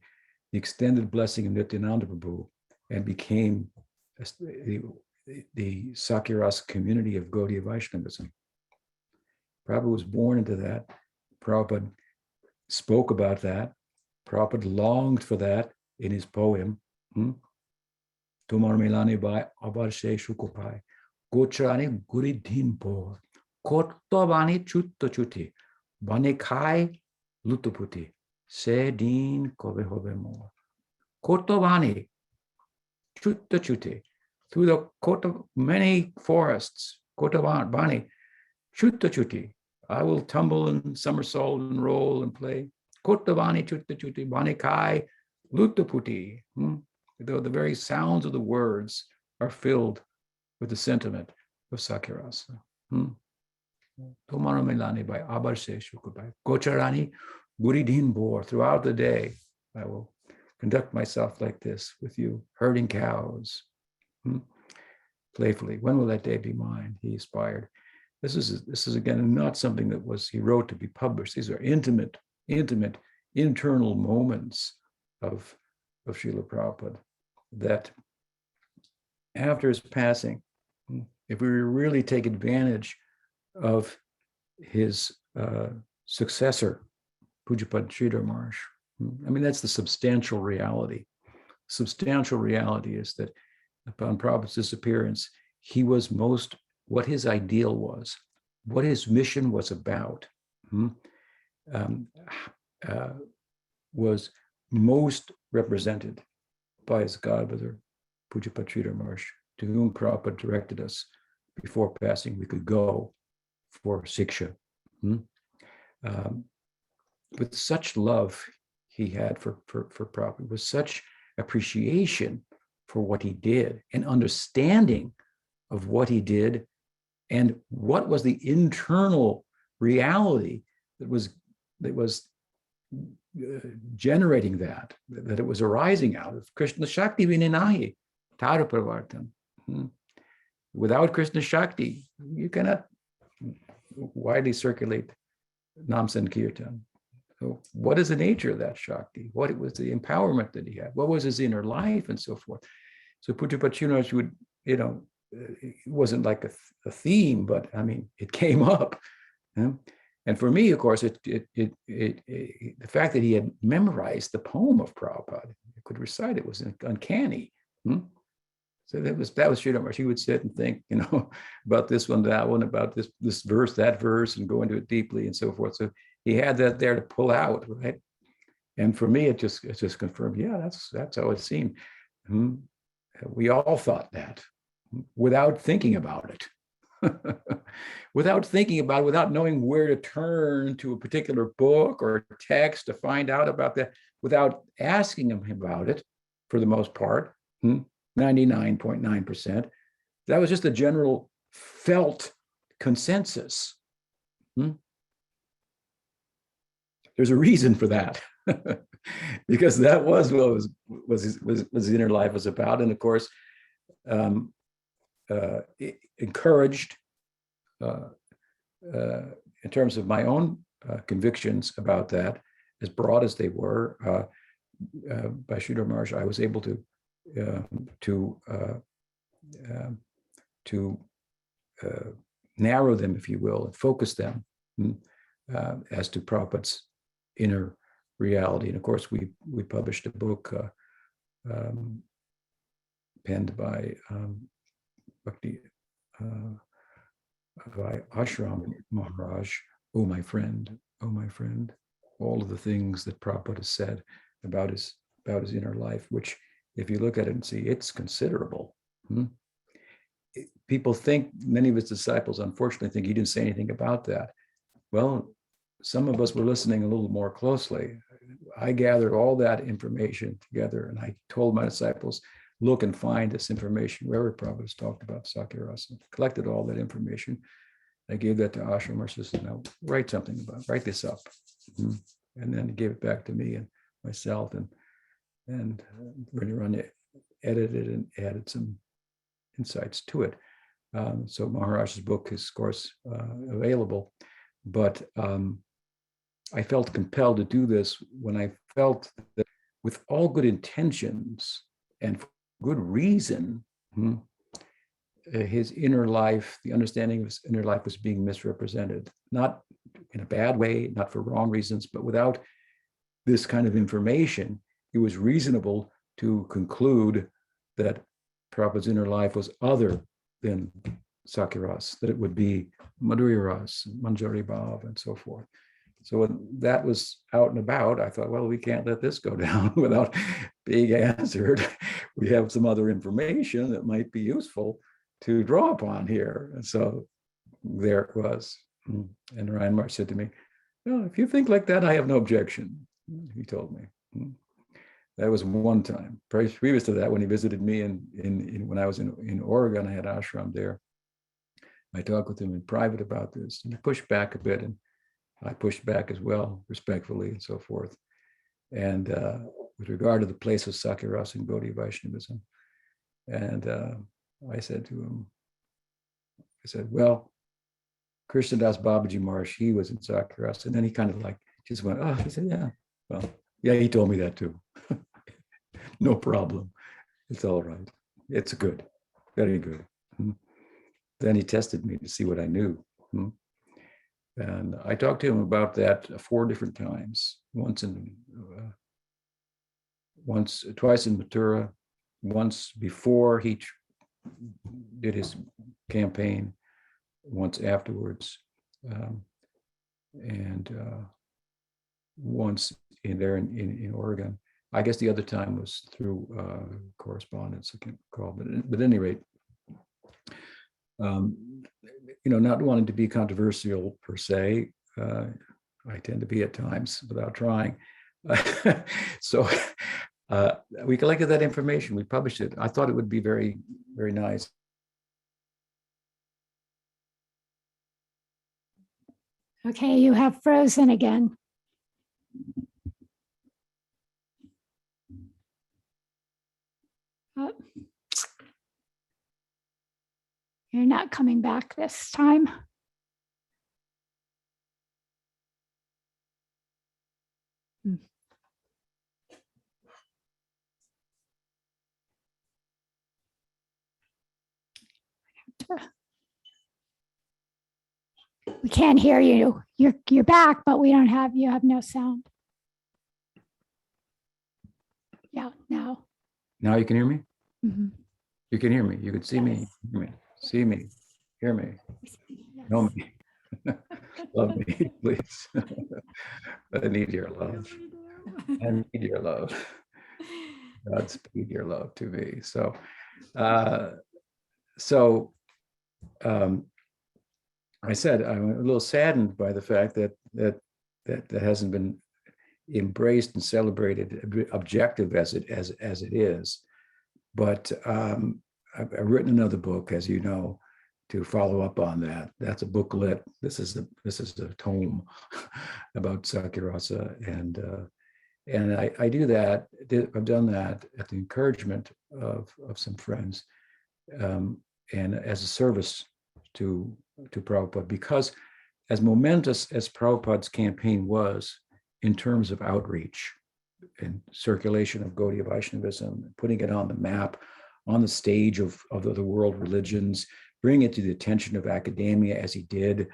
the extended blessing of Nityananda Prabhu and became the Sakyarasa community of Gaudiya Vaishnavism. Prabhupada was born into that. Prabhupada spoke about that. Prabhupada longed for that in his poem. Tomar Milani by Abarshe Shukupai. Gochrani Guridhin Por. Kortovani Chutta Chuti. Banikai Lutuputi. Se din Kove Hove More. Kortovani Chutta Chuti. Through the court of many forests, Kotabani, Chutta Chuti, I will tumble and somersault and roll and play. Kottavani chutta chutti vanikai luttaputi. Though the very sounds of the words are filled with the sentiment of Sakirasa. Tomara Milani by Abarse Shukubai. Gocharani Guridin Bor. Throughout the day, I will conduct myself like this with you, herding cows. Playfully. When will that day be mine? He aspired. This is again not something that he wrote to be published. These are intimate internal moments of Srila Prabhupada that after his passing, if we really take advantage of his successor, Pujapad Sridhar Maharaj, I mean, that's the substantial reality. Substantial reality is that upon Prabhupada's disappearance, he was what his ideal was, what his mission was about, was most represented by his godbrother, Pujapad Sridhar Maharaj, to whom Prabhupada directed us before passing we could go for Siksha. With such love he had for Prabhupada, with such appreciation for what he did and understanding of what he did and what was the internal reality that was generating that it was arising out of Krishna Shakti Vininahi, Tara Pravartan. Without Krishna Shakti, you cannot widely circulate Nam Sankirtan. So what is the nature of that Shakti? What was the empowerment that he had? What was his inner life and so forth? So Pujapad Sridhar would, it wasn't like a theme, but I mean, it came up. And for me, of course, the fact that he had memorized the poem of Prabhupada, he could recite it, was uncanny. So that was Sridhar Maharaj. He would sit and think, about this one, that one, about this verse, that verse, and go into it deeply and so forth. So he had that there to pull out, right? And for me, it just confirmed, yeah, that's how it seemed. We all thought that without thinking about it. Without knowing where to turn to a particular book or text to find out about that, without asking him about it, for the most part, 99.9%. That was just a general felt consensus. There's a reason for that, because that was what his inner life was about, and of course, encouraged in terms of my own convictions about that, as broad as they were, by Sridhar Maharaj, I was able to narrow them, if you will, and focus them as to Prabhupada's inner reality. And of course, we published a book penned by Bhakti by Ashram Maharaj, oh my friend, all of the things that Prabhupada has said about his inner life, which if you look at it and see, it's considerable. People think, many of his disciples unfortunately think he didn't say anything about that. Well, some of us were listening a little more closely. I gathered all that information together and I told my disciples, look and find this information wherever Prabhupada has talked about Sakirasa. Collected all that information. I gave that to Ashram. I said, now write something about it, write this up. And then he gave it back to me and myself, and Rani edited and added some insights to it. So Maharaj's book is, of course, available, but I felt compelled to do this when I felt that with all good intentions and for good reason, his inner life, the understanding of his inner life was being misrepresented, not in a bad way, not for wrong reasons, but without this kind of information, it was reasonable to conclude that Prabhupada's inner life was other than Sakiras, that it would be Madhurya Ras, Manjari Bhav, and so forth. So when that was out and about, I thought, well, we can't let this go down without being answered. We have some other information that might be useful to draw upon here. And so there it was. And Ryan Marsh said to me, "Well, if you think like that, I have no objection." He told me. That was one time. Previous to that, when he visited me when I was in Oregon, I had ashram there. I talked with him in private about this, and he pushed back a bit, and I pushed back as well, respectfully, and so forth. And with regard to the place of Sakya-rasa and Gaudiya Vaishnavism, and I said to him, well, Krishnadas Babaji Maharaj, he was in Sakya-rasa, and then he kind of like just went, oh, he said, yeah, well, yeah, he told me that too. No problem. It's all right. It's good. Very good. Then he tested me to see what I knew. And I talked to him about that 4 different times. Twice in Mathura, once before he did his campaign, once afterwards, and once in Oregon. I guess the other time was through correspondence. I can't recall, but at any rate, not wanting to be controversial per se, I tend to be at times without trying. So we collected that information. We published it. I thought it would be very, very nice. Okay, you have frozen again. Oh. You're not coming back this time. We can't hear you. You're back, but you have no sound. Yeah, now. Now you can hear me? Mm-hmm. You can hear me. You can see me, hear me, see me, hear me, Yes. know me. Love me, please. I need your love. I need your love. Godspeed your love to me. So, I said I'm a little saddened by the fact that hasn't been embraced and celebrated, objective as it is. But I've written another book, as you know, to follow up on that. That's a booklet. This is the tome about Sakya-rasa, and I do that. I've done that at the encouragement of some friends, and as a service to Prabhupada, because as momentous as Prabhupada's campaign was in terms of outreach and circulation of Gaudiya Vaishnavism, putting it on the map, on the stage of the world religions, bringing it to the attention of academia as he did.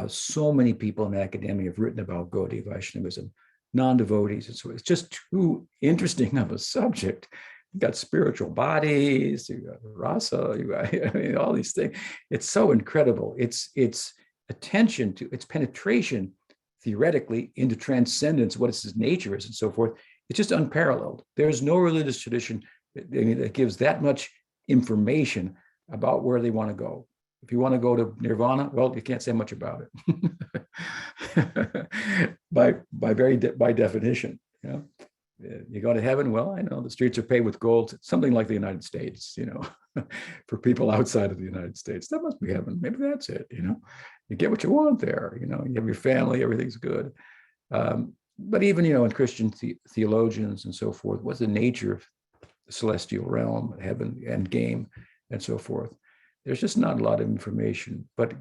So many people in academia have written about Gaudiya Vaishnavism, non-devotees. And so it's just too interesting of a subject. You got spiritual bodies, you got rasa, all these things. It's so incredible. It's attention to, its penetration theoretically into transcendence, what its nature is, and so forth. It's just unparalleled. There's no religious tradition that gives that much information about where they want to go. If you want to go to nirvana, well, you can't say much about it. by definition, you go to heaven. Well, I know the streets are paved with gold. Something like the United States, for people outside of the United States, that must be heaven. Maybe that's it. You get what you want there. You have your family, everything's good. But even in Christian theologians and so forth, what's the nature of the celestial realm, heaven, and game, and so forth? There's just not a lot of information. But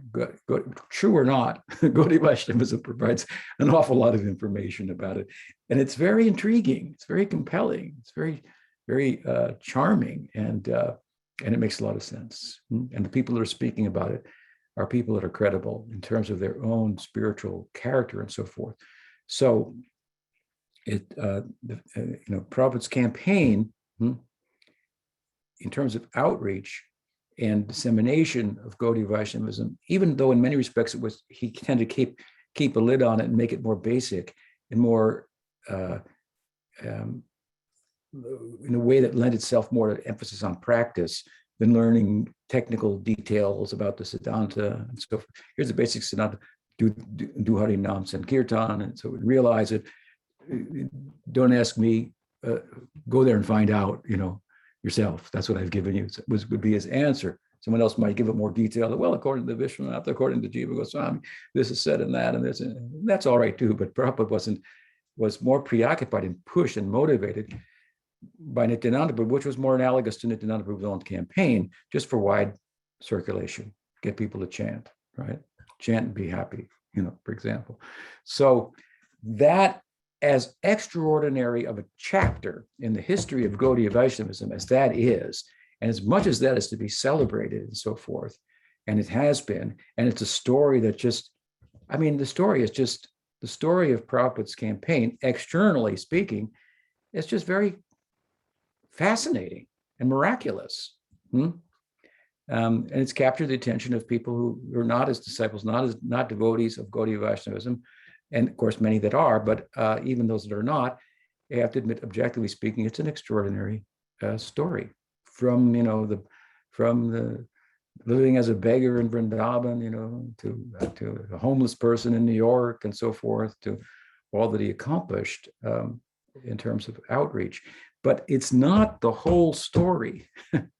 true or not, Gaudiya Vaishnavism provides an awful lot of information about it, and it's very intriguing. It's very compelling. It's very, very charming, and it makes a lot of sense. And the people that are speaking about it are people that are credible in terms of their own spiritual character and so forth. So, Prabhupada's campaign, in terms of outreach and dissemination of Gaudiya Vaishnavism, even though in many respects he tended to keep a lid on it and make it more basic and more in a way that lent itself more to emphasis on practice than learning technical details about the Siddhanta and so forth. Here's the basic Siddhanta. do Hari Nam Sankirtan, and so realize it. Don't ask me, go there and find out, yourself. That's what I've given you. Would be his answer. Someone else might give it more detail. Well, according to Vishwanath, according to Jiva Goswami, this is said and that, and this, and that's all right too. But Prabhupada was more preoccupied and pushed and motivated by Nityananda Prabhu, which was more analogous to Nityananda Prabhu's own campaign, just for wide circulation, get people to chant, right? Chant and be happy, for example. So that, as extraordinary of a chapter in the history of Gaudiya Vaishnavism as that is, and as much as that is to be celebrated and so forth, and it has been, and it's a story that the story is just the story of Prabhupada's campaign, externally speaking, it's just very fascinating and miraculous. And it's captured the attention of people who are not his disciples, not devotees of Gaudiya Vaishnavism, and of course many that are, but even those that are not, I have to admit, objectively speaking, it's an extraordinary story. From the living as a beggar in Vrindavan, to a homeless person in New York and so forth, to all that he accomplished in terms of outreach. But it's not the whole story,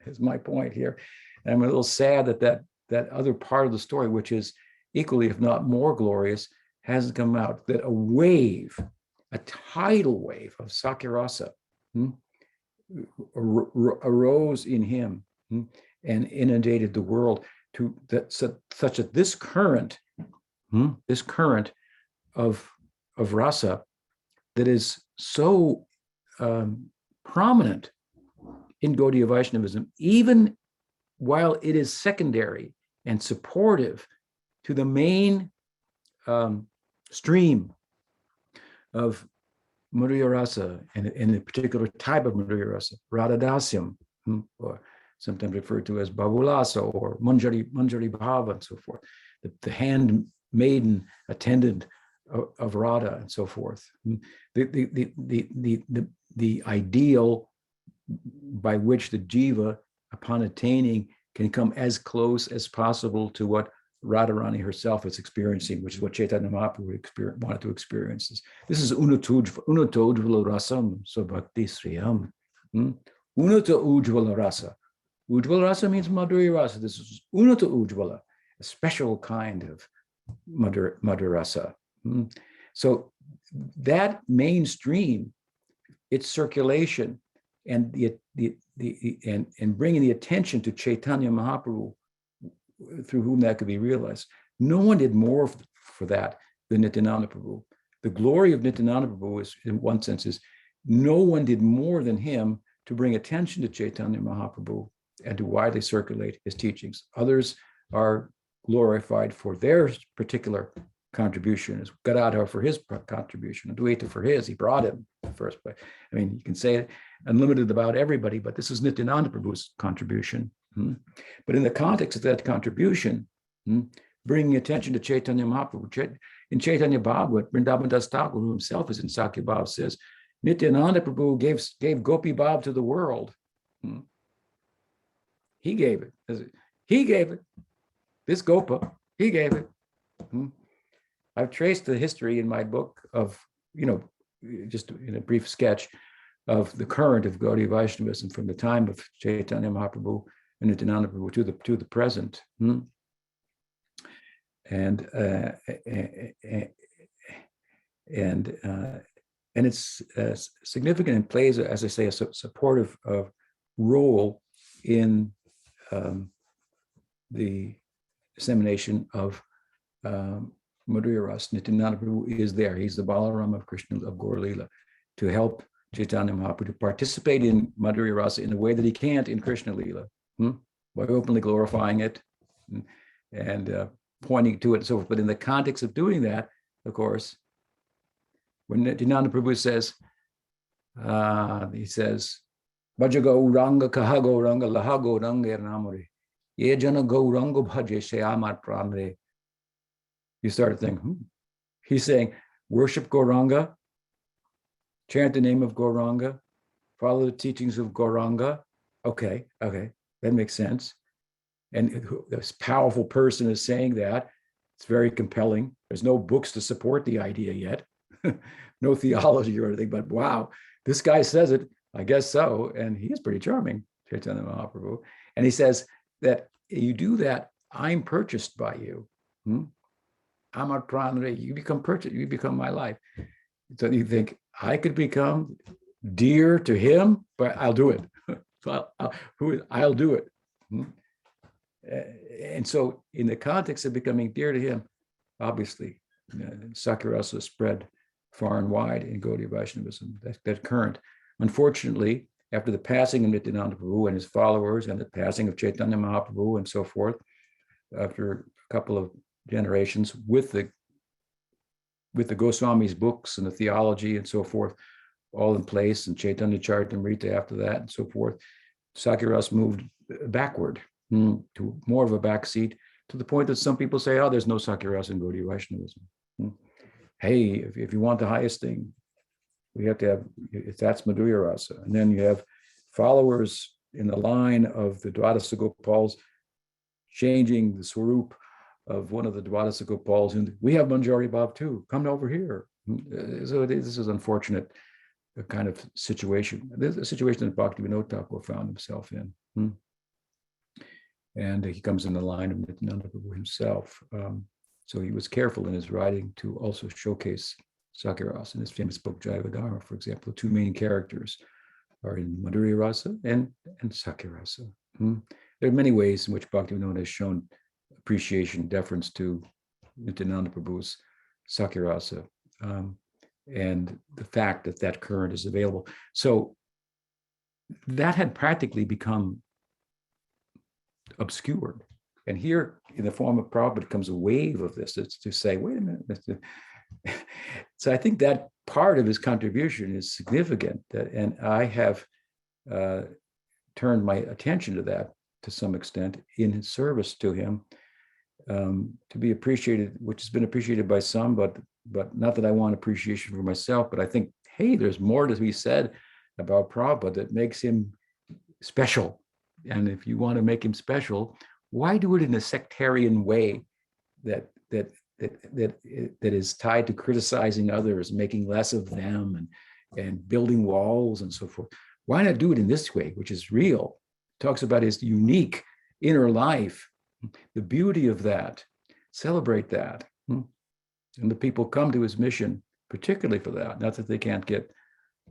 is my point here. And I'm a little sad that other part of the story, which is equally, if not more glorious, hasn't come out. That a tidal wave of Sakirasa arose in him and inundated the world such that this current of rasa that is so prominent in Gaudiya Vaishnavism, even while it is secondary and supportive to the main stream of Madhurya Rasa, and in a particular type of Madhurya Rasa, Radhadasyam, or sometimes referred to as Bhavulasa or Manjari Bhava and so forth, the handmaiden attendant of Radha and so forth. The ideal by which the jiva, upon attaining, can come as close as possible to what Radharani herself is experiencing, which is what Chaitanya Mahaprabhu wanted to experience. This is Unata Ujvala Rasam Sabhakti Sriyam. Unata Ujvala Rasa. Ujvala Rasa means Madhurya Rasa. This is Unata Ujvala, a special kind of Madhurya Rasa. So that mainstream, its circulation, and and bringing the attention to Chaitanya Mahaprabhu, through whom that could be realized. No one did more for that than Nityananda Prabhu. The glory of Nityananda Prabhu is, in one sense, is no one did more than him to bring attention to Chaitanya Mahaprabhu and to widely circulate his teachings. Others are glorified for their particular contribution, as Gadadhar for his contribution, Advaita for his. He brought him in the first place. I mean, you can say it unlimited about everybody, but this is Nityananda Prabhu's contribution. But in the context of that contribution, bringing attention to Chaitanya Mahaprabhu, in Chaitanya Bhagavad, Vrindavan Das Thakur, who himself is in Sakya Bhav, says, Nityananda Prabhu gave Gopi Bhav to the world. He gave it. He gave it. This Gopa, he gave it. I've traced the history in my book of, just in a brief sketch of the current of Gaudiya Vaishnavism from the time of Chaitanya Mahaprabhu and Nityananda Prabhu to the present. And it's significant and plays, as I say, a supportive role in the dissemination of Madhurya Rasa. Nityananda Prabhu is there. He's the Balaram of Krishna, of Gaur Leela, to help Chaitanya Mahaprabhu to participate in Madhurya Rasa in a way that he can't in Krishna Leela, by openly glorifying it and pointing to it and so forth. But in the context of doing that, of course, when Nityananda Prabhu says, Bhaja Gauranga Kaha Gauranga Laha Gauranga Ernamare Ye Jana Gauranga Bhaje Shayamar Pramre. You start to think, he's saying, worship Gauranga, chant the name of Gauranga, follow the teachings of Gauranga. Okay, that makes sense. And this powerful person is saying that. It's very compelling. There's no books to support the idea yet, no theology or anything, but wow, this guy says it, I guess so. And he is pretty charming, Chaitanya Mahaprabhu. And he says that you do that, I'm purchased by you. I'm a pranare, you become purchased, you become my life. So you think, I could become dear to him, but I'll do it. So I'll do it. And so in the context of becoming dear to him, obviously, Sakya-rasa spread far and wide in Gaudiya Vaishnavism, that current. Unfortunately, after the passing of Nityananda Prabhu and his followers and the passing of Chaitanya Mahaprabhu and so forth, after a couple of generations with the Goswami's books and the theology and so forth, all in place, and Chaitanya Charitamrita after that and so forth, Sakya-rasa moved backward to more of a backseat, to the point that some people say, oh, there's no Sakya-rasa in Gaudiya Vaishnavism. Hey, if you want the highest thing, we have to have, if that's Madhurya Rasa. And then you have followers in the line of the Dwadasa Gopals changing the swarup of one of the Dwadasa Gopals, and we have Manjari Bhav too, come over here. So this is unfortunate kind of situation. This is a situation that Bhaktivinoda Thakur found himself in. And he comes in the line of Nityananda Prabhu himself. So he was careful in his writing to also showcase Sakya-rasa. In his famous book, Jaiva Dharma, for example, the two main characters are in Madhurya Rasa and Sakya-rasa. There are many ways in which Bhaktivinoda has shown appreciation, deference to Nityananda Prabhu's Sakya-rasa, and the fact that that current is available. So that had practically become obscured. And here, in the form of Prabhupada, comes a wave of this. It's to say, wait a minute. So I think that part of his contribution is significant. And I have turned my attention to that to some extent in his service to him, to be appreciated, which has been appreciated by some, but not that I want appreciation for myself, but I think, hey, there's more to be said about Prabhupada that makes him special. And if you want to make him special, why do it in a sectarian way that is tied to criticizing others, making less of them, and building walls and so forth? Why not do it in this way, which is real? Talks about his unique inner life, the beauty of that, celebrate that. And the people come to his mission, particularly for that. Not that they can't get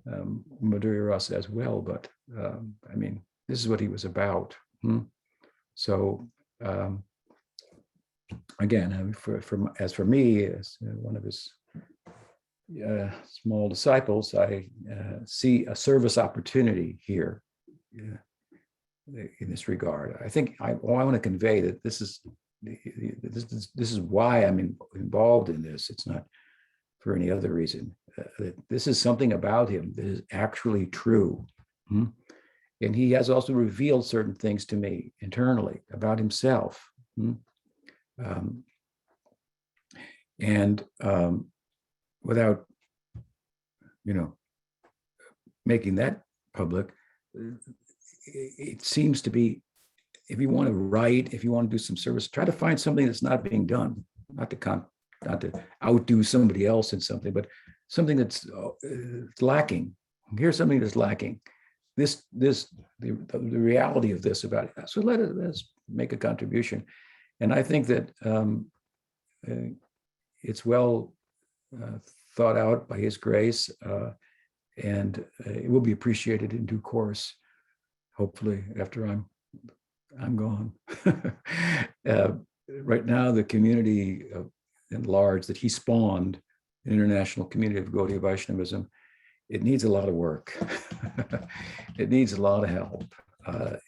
Madhurya Rasa as well, but I mean, this is what he was about. So again, as for me, as one of his small disciples, I see a service opportunity here in this regard. I think I want to convey that this is why I'm involved in this. It's not for any other reason. That this is something about him that is actually true. And he has also revealed certain things to me internally about himself. Without, making that public, it seems to be, if you want to write, if you want to do some service, try to find something that's not being done, not to outdo somebody else in something, but something that's lacking. Here's something that's lacking. The reality of this about it. So let's make a contribution. And I think that it's well thought out by his grace, and it will be appreciated in due course, hopefully after I'm gone. Right now, the community at large that he spawned, the international community of Gaudiya Vaishnavism, it needs a lot of work. It needs a lot of help.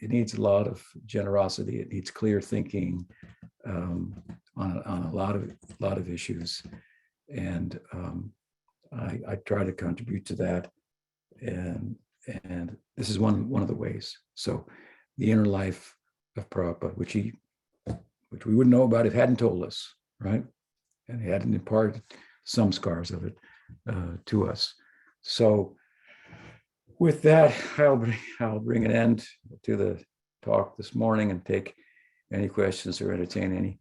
It needs a lot of generosity. It needs clear thinking on a lot of issues. And I try to contribute to that. And this is one of the ways. So the inner life of Prabhupada, which we wouldn't know about if he hadn't told us, right? And he hadn't imparted some scars of it to us. So with that, I'll bring an end to the talk this morning and take any questions or entertain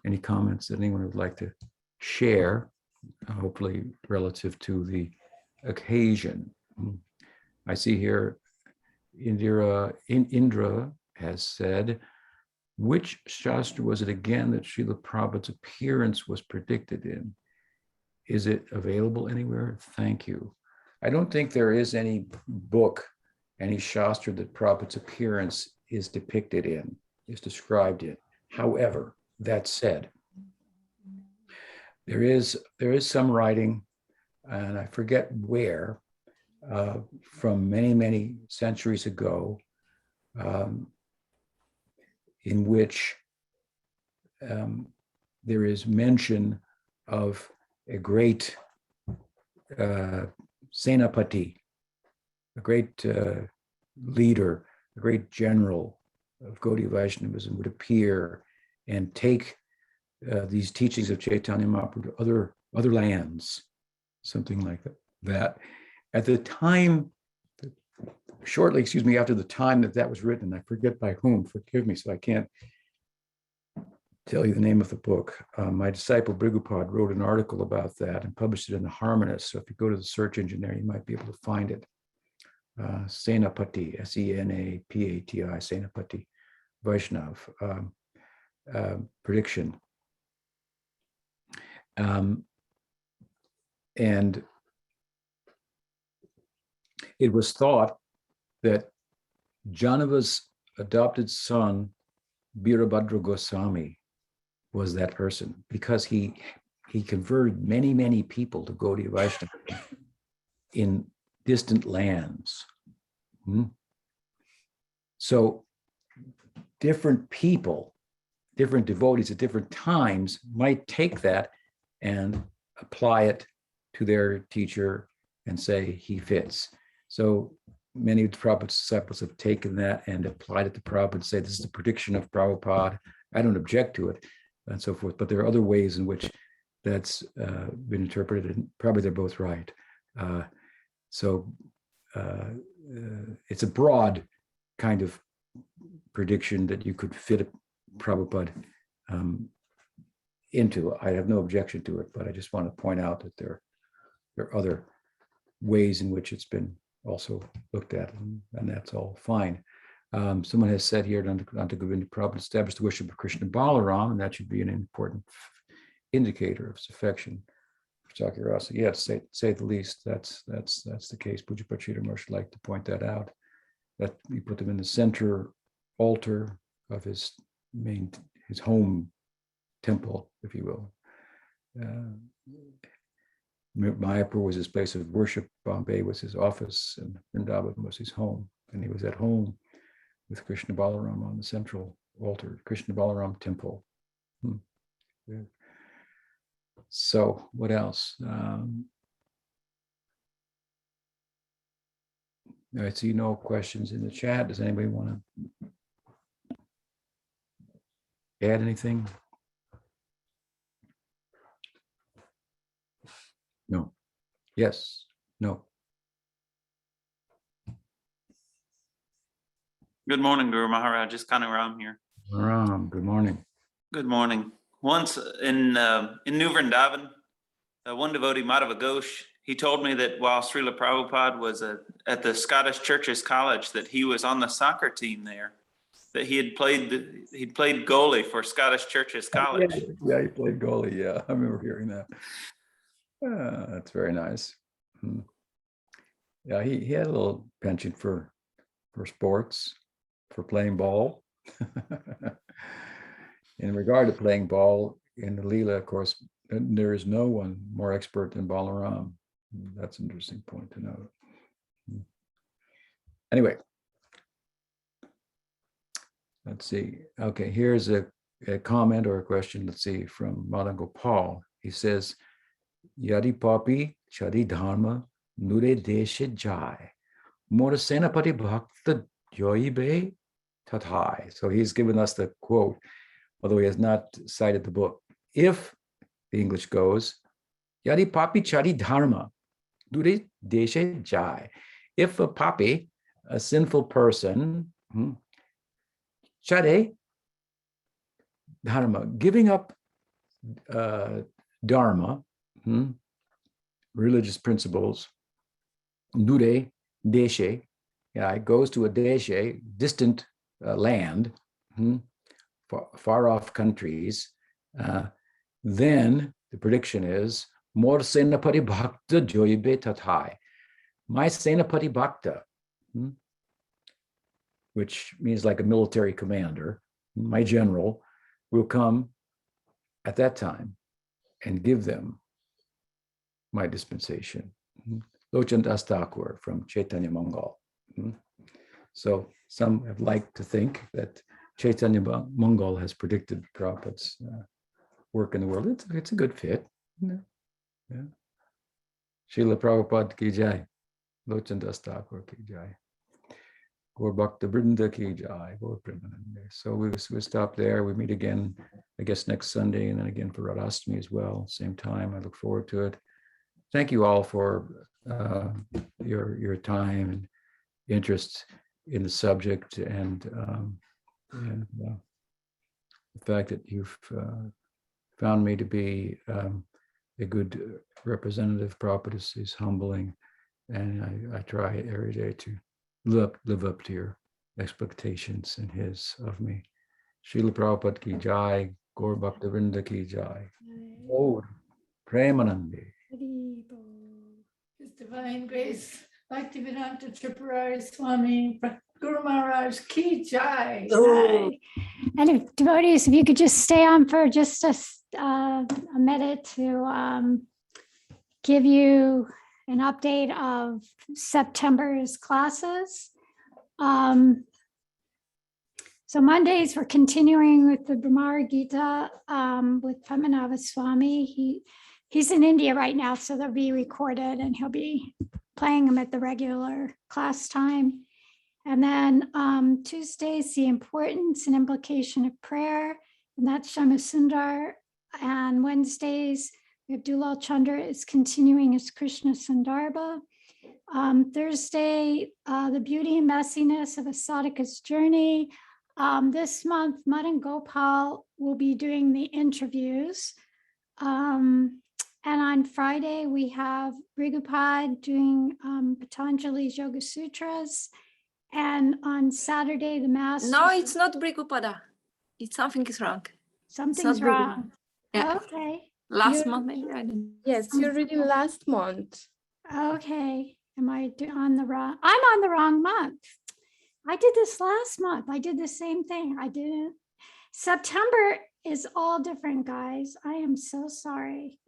any comments that anyone would like to share, hopefully relative to the occasion. I see here Indra has said, which Shastra was it again that Srila Prabhupada's appearance was predicted in? Is it available anywhere? Thank you. I don't think there is any book, any Shastra that Prabhupada's appearance is depicted in, is described in. However, that said, there is some writing, and I forget where, from many, many centuries ago, in which there is mention of a great Senapati, a great leader, a great general of Gaudiya Vaishnavism would appear and take these teachings of Chaitanya Mahaprabhu to other lands, something like that. At the time, shortly, after the time that was written, I forget by whom, forgive me, so I can't tell you the name of the book. My disciple Prabhupada wrote an article about that and published it in the Harmonist. So if you go to the search engine there, you might be able to find it. Senapati, Senapati, Senapati, Vaishnav, prediction. And it was thought that Janava's adopted son, Birabhadra Goswami, was that person, because he converted many, many people to Gaudiya Vaishnava in distant lands. So different people, different devotees at different times might take that and apply it to their teacher and say he fits. So many of the Prabhupada's disciples have taken that and applied it to Prabhupada and say this is the prediction of Prabhupada. I don't object to it and so forth, but there are other ways in which that's been interpreted, and probably they're both right. It's a broad kind of prediction that you could fit Prabhupada into. I have no objection to it, but I just want to point out that there are other ways in which it's been also looked at, and that's all fine. Someone has said here, Nanda Govinda Prabhupada established the worship of Krishna Balaram, and that should be an important indicator of his affection for Sakirasa. Yeah, to say the least, that's the case. Puja Pachita Marsh like to point that out, that he put them in the center altar of his home temple, if you will. Mayapur was his place of worship, Bombay was his office, and Vrindavan was his home. And he was at home with Krishna Balaram on the central altar, Krishna Balaram temple. Yeah. So what else? I see no questions in the chat. Does anybody want to add anything? No. Yes. No. Good morning, Guru Maharaj. Just kind of around here. Ram, good morning. Good morning. Once in New Vrindavan, one devotee, Madhava Ghosh, he told me that while Srila Prabhupada was at the Scottish Churches College, that he was on the soccer team there, that he'd played goalie for Scottish Churches College. Yeah, he played goalie. Yeah, I remember hearing that. That's very nice. Yeah, he had a little penchant for sports, for playing ball. In regard to playing ball in the Leela, of course, there is no one more expert than Balaram. That's an interesting point to note. Anyway, let's see. Okay, here's a comment or a question, let's see, from Madan Gopal. He says, Yadi papi chadi dharma nure deshe jai mora senapati bhakta joibe tathai. So he's given us the quote, although he has not cited the book. If the English goes, Yadi papi chadi dharma nure deshe jai. If a papi, a sinful person, chade dharma, giving up dharma, religious principles, dure, deshe, yeah, it goes to a deshe, distant land, far off countries, then the prediction is more senapati bhakta joybe tathai. My senapati bhakta, which means like a military commander, my general, will come at that time and give them my dispensation. Lochan Das Thakur from Chaitanya Mangal. So some have liked to think that Chaitanya Mangal has predicted Prabhupada's work in the world. It's a good fit. Yeah. Srila Prabhupada ki jai. Lochan Das Thakur ki jai. Gaur Bhakta Vrinda ki jai. Gaur Premanande. So we stop there. We meet again, I guess, next Sunday, and then again for Radhastami as well. Same time. I look forward to it. Thank you all for your time and interest in the subject, and the fact that you've found me to be a good representative of Prabhupada is humbling, and I try every day to live up to your expectations and his of me. Srila Prabhupada ki jai, Gaur Bhakta Vrinda ki jai. Gaur Premanande. His Divine Grace, Bhaktivedanta Tripurari Swami, Guru Maharaj ki jai. Right. And if devotees, if you could just stay on for just a minute to give you an update of September's classes. So Mondays, we're continuing with the Brahmara Gita with Padmanabha Swami. He's in India right now, so they'll be recorded and he'll be playing them at the regular class time. And then Tuesdays, the importance and implication of prayer, and that's Shamasundar. And Wednesdays, we have Dulal Chandra is continuing as Krishna Sundarbha. Thursday, the beauty and messiness of a sadhaka's journey. This month, Madan Gopal will be doing the interviews. And on Friday, we have Prabhupada doing Patanjali's Yoga Sutras. And on Saturday, the Master. No, it's not Prabhupada. It's something is wrong. Something's not wrong. Yeah. Okay. Last You- month, maybe. I don't know. Yes, you're reading last month. Okay. Am I on the wrong? I'm on the wrong month. I did this last month. I did the same thing. I didn't. September is all different, guys. I am so sorry.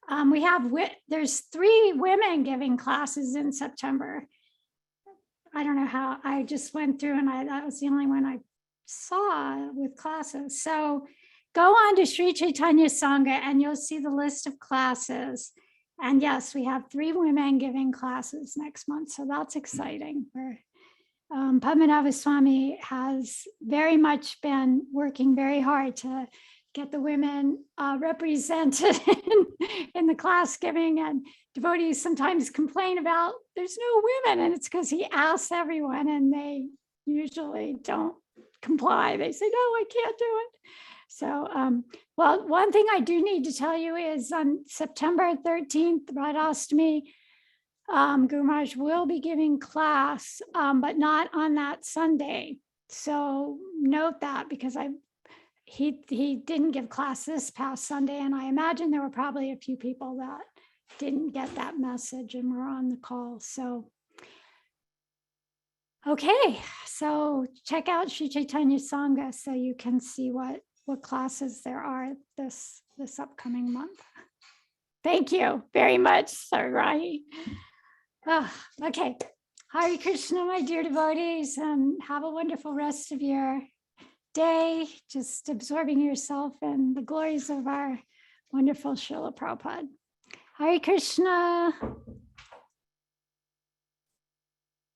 There's 3 women giving classes in September. I don't know how. I just went through and that was the only one I saw with classes. So go on to Sri Chaitanya Sangha and you'll see the list of classes. And yes, we have 3 women giving classes next month. So that's exciting. Padmanabha Swami has very much been working very hard to get the women represented in the class giving, and devotees sometimes complain about there's no women, and it's because he asks everyone and they usually don't comply. They say, no, I can't do it. So, well, one thing I do need to tell you is on September 13th, Radhastami, Guru Maharaj will be giving class, but not on that Sunday. So note that, because he didn't give class this past Sunday, and I imagine there were probably a few people that didn't get that message and were on the call. So, okay, so check out Sri Chaitanya Sangha so you can see what classes there are this upcoming month. Thank you very much, Sarai. Oh, okay. Hare Krishna, my dear devotees, and have a wonderful rest of your day, just absorbing yourself in the glories of our wonderful Srila Prabhupada. Hare Krishna.